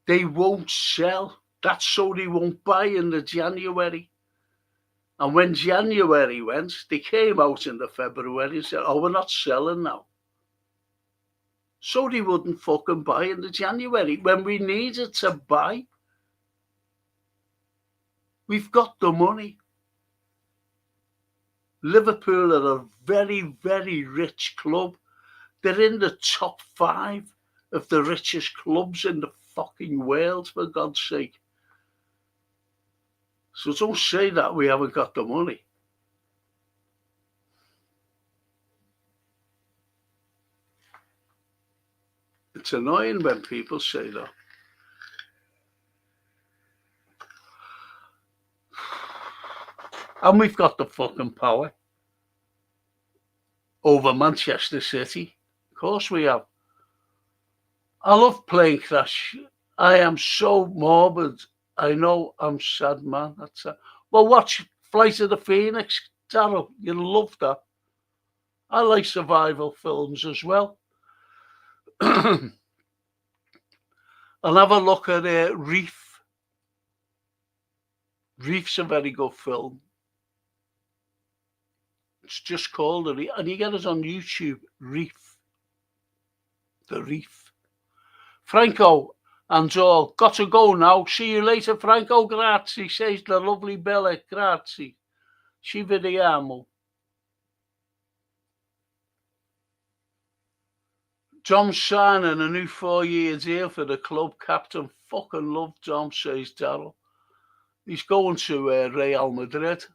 they won't sell. That's so they won't buy in the January. And when January went, they came out in the February and said, oh, we're not selling now. So they wouldn't fucking buy in the January when we needed to buy. We've got the money. Liverpool are a very, very rich club. They're in the top 5 of the richest clubs in the fucking world, for God's sake. So don't say that we haven't got the money. It's annoying when people say that. And we've got the fucking power over Manchester City. Of course we have. I love playing Crash. I am so morbid. I know I'm sad, man. Well, watch Flight of the Phoenix, Darryl. You'll love that. I like survival films as well. And have a look at Reef. Reef's a very good film. It's just called it, and you get it on YouTube. Reef. The Reef. Franco and Joel, got to go now. See you later, Franco. Grazie, says the lovely Bella. Grazie. Ci vediamo. John signing a new 4-year deal for the club. Captain fucking love John, says Darryl. He's going to Real Madrid.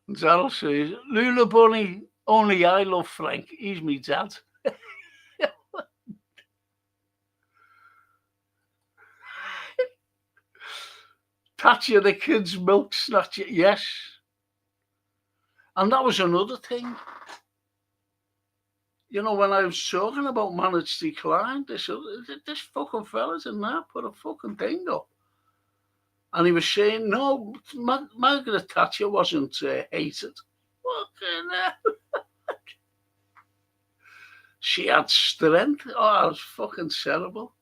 Darryl says, Lula Bunny, only I love Frank. He's me dad. Tatcha, the kid's milk snatcher. Yes. And that was another thing. You know, when I was talking about managed decline, this fucking fella's in there put a fucking thing up. And he was saying, no, Margaret Thatcher wasn't hated. Fucking hell. She had strength. Oh, it was fucking terrible.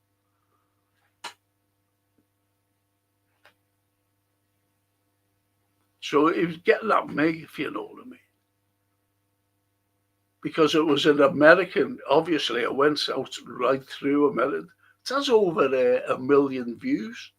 So he was getting at me, if you know what I mean. Because it was an American, obviously it went out right through America. It has over 1 million views.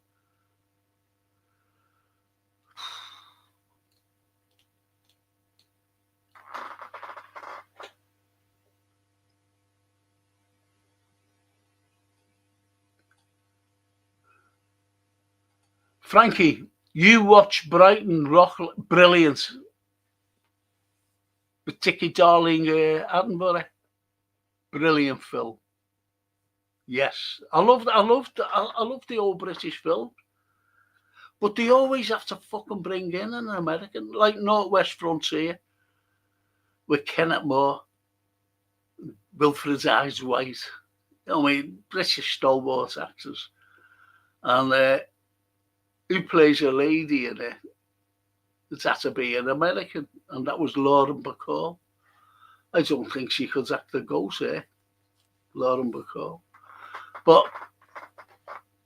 Frankie, you watch Brighton Rock, brilliant. With Tiki Darling Attenborough, brilliant film. Yes, I love the old British film, but they always have to fucking bring in an American, like Northwest Frontier with Kenneth Moore, Wilfred's Eyes White. I mean, British stalwart actors, and who plays a lady in it? It had to be an American, and that was Lauren Bacall. I don't think she could act the ghost here, Lauren Bacall. But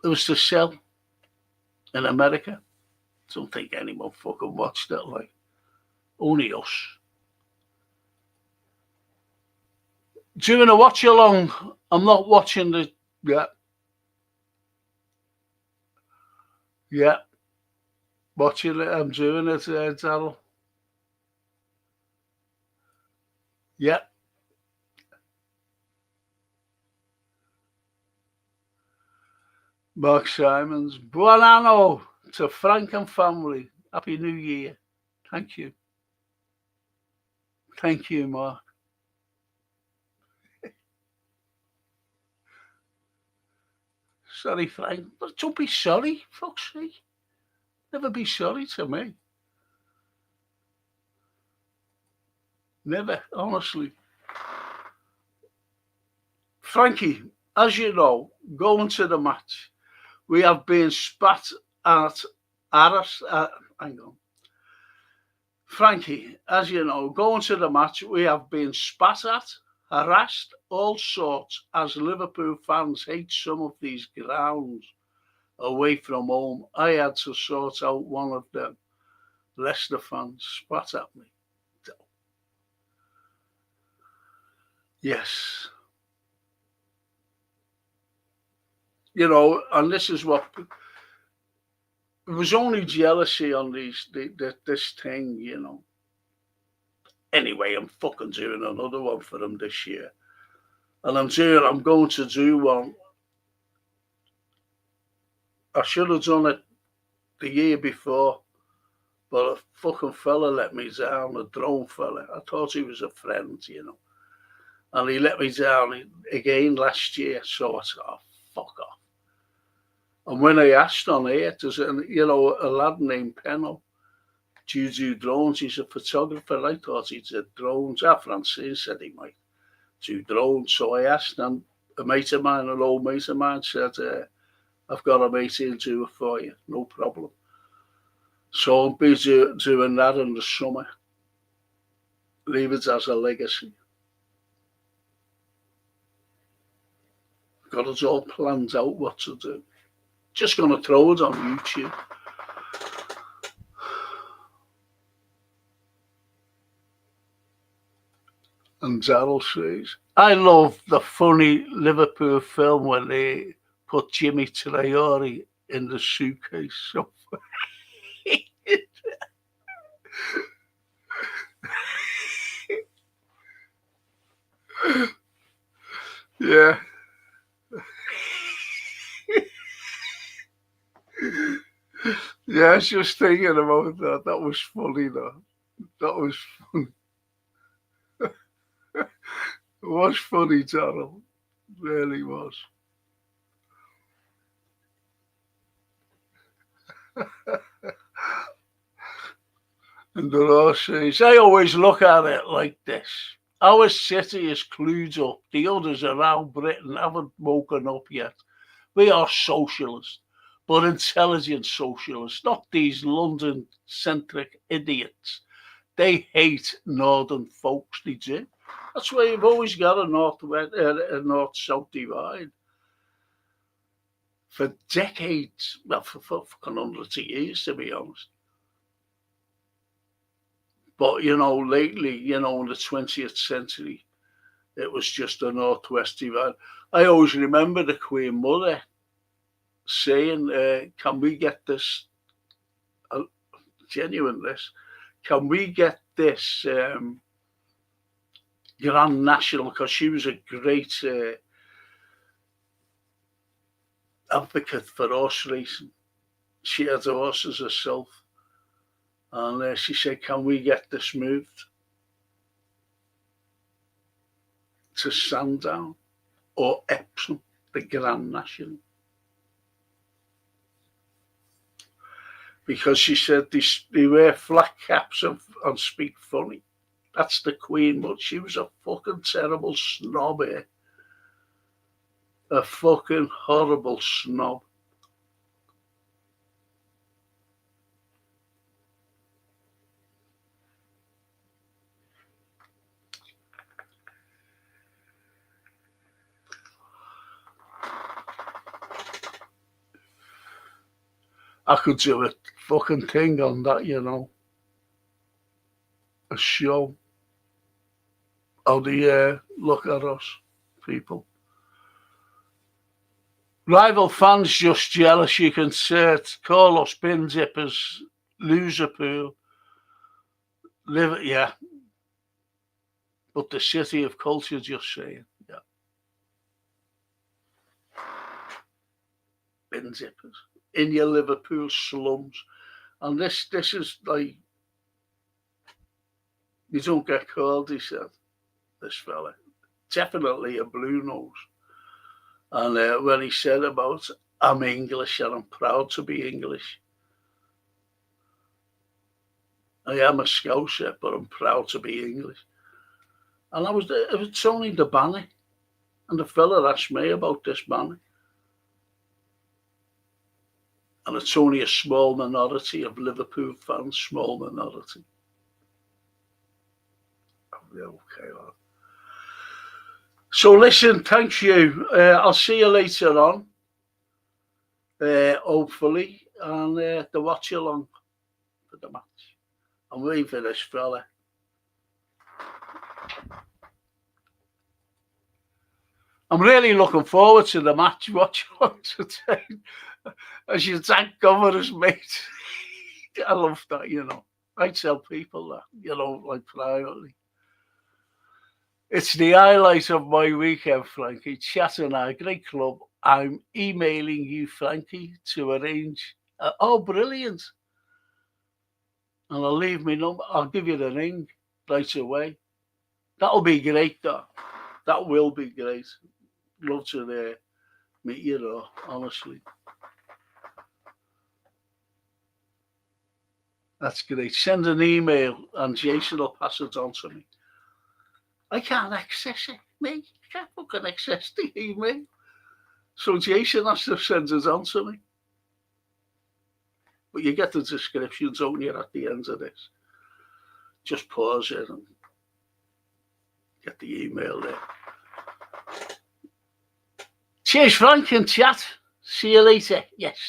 it was to sell in America. I don't think anyone fucking watched it, like. Only us. Doing a watch along. I'm not watching the. Yeah. Yeah. Watching it. I'm doing it, Darryl. Yeah. Mark Simons. Buon anno to Frank and family. Happy New Year. Thank you. Thank you, Mark. Sorry, Frank. But don't be sorry, fuck's sake. Never be sorry to me. Never, honestly. Frankie, as you know, going to the match, we have been spat at us. Hang on. Frankie, as you know, going to the match, we have been spat at, harassed, all sorts, as Liverpool fans hate some of these grounds away from home. I had to sort out one of them. Leicester fans spat at me. Yes. You know, and this is what it was, only jealousy on this thing, you know. Anyway, I'm fucking doing another one for them this year, and I'm going to do one. I should have done it the year before, but a fucking fella let me down, a drone fella. I thought he was a friend, you know, and he let me down again last year. So I said, "Oh, fuck off." And when I asked on air, there's a lad named Penno, do you do drones? He's a photographer. I thought he did drones. Francine said he might do drones. So I asked, and a mate of mine, an old mate of mine, said, I've got a mate here to do it for you, no problem. So I'll be doing that in the summer. Leave it as a legacy. Got it all planned out what to do. Just going to throw it on YouTube. And Darryl says, I love the funny Liverpool film when they put Jimmy Traore in the suitcase. So yeah. Yeah, I was just thinking about that. That was funny, though. That was funny. It was funny, Darryl. It really was. And Dolores says, I always look at it like this. Our city is clued up. The others around Britain haven't woken up yet. We are socialists, but intelligent socialists, not these London-centric idiots. They hate northern folks, they do. That's why you've always got a north-south divide. For decades, well, for hundreds of years, to be honest. But, you know, lately, you know, in the 20th century, it was just a northwest divide. I always remember the Queen Mother saying, can we get this, genuine this, can we get this Grand National, because she was a great advocate for horse racing. She had the horses herself. And she said, can we get this moved to Sandown or Epsom, the Grand National? Because she said they wear flat caps and speak funny. That's the Queen, but she was a fucking terrible snob, eh? A fucking horrible snob. I could do a fucking thing on that, you know. A show. How they look at us, people. Rival fans just jealous, you can say it. Call us bin zippers, loser pool. Live, yeah. But the city of culture, just saying, yeah. Bin zippers. In your Liverpool slums. And this is like, you don't get called, he said, this fella. Definitely a blue nose. And when he said about, I'm English and I'm proud to be English. I am a Scouser, but I'm proud to be English. And it was Tony the banner. And the fella asked me about this banner. And it's only a small minority of Liverpool fans, small minority. Okay, lad. So listen, thank you. I'll see you later on, hopefully, and the watch along for the match. I'm waiting for this fella. I'm really looking forward to the match. Watch on today. As you thank Governor's mate. I love that, you know. I tell people that, you know, like privately. It's the highlight of my weekend, Frankie. Chatting our great club. I'm emailing you, Frankie, to arrange. Oh, brilliant. And I'll leave my number. I'll give you the ring right away. That'll be great, that. That will be great. Love to meet you, though, honestly. That's great. Send an email and Jason will pass it on to me. I can't access it, me. I can't fucking access the email. So Jason has to send it on to me. But you get the descriptions, don't you, at the end of this. Just pause it and get the email there. Cheers, Frank, and chat. See you later. Yes.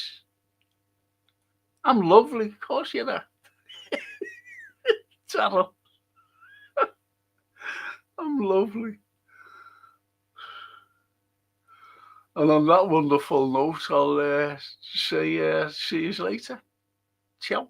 I'm lovely, of course you know. Tara. I'm lovely. And on that wonderful note, I'll see you later. Ciao.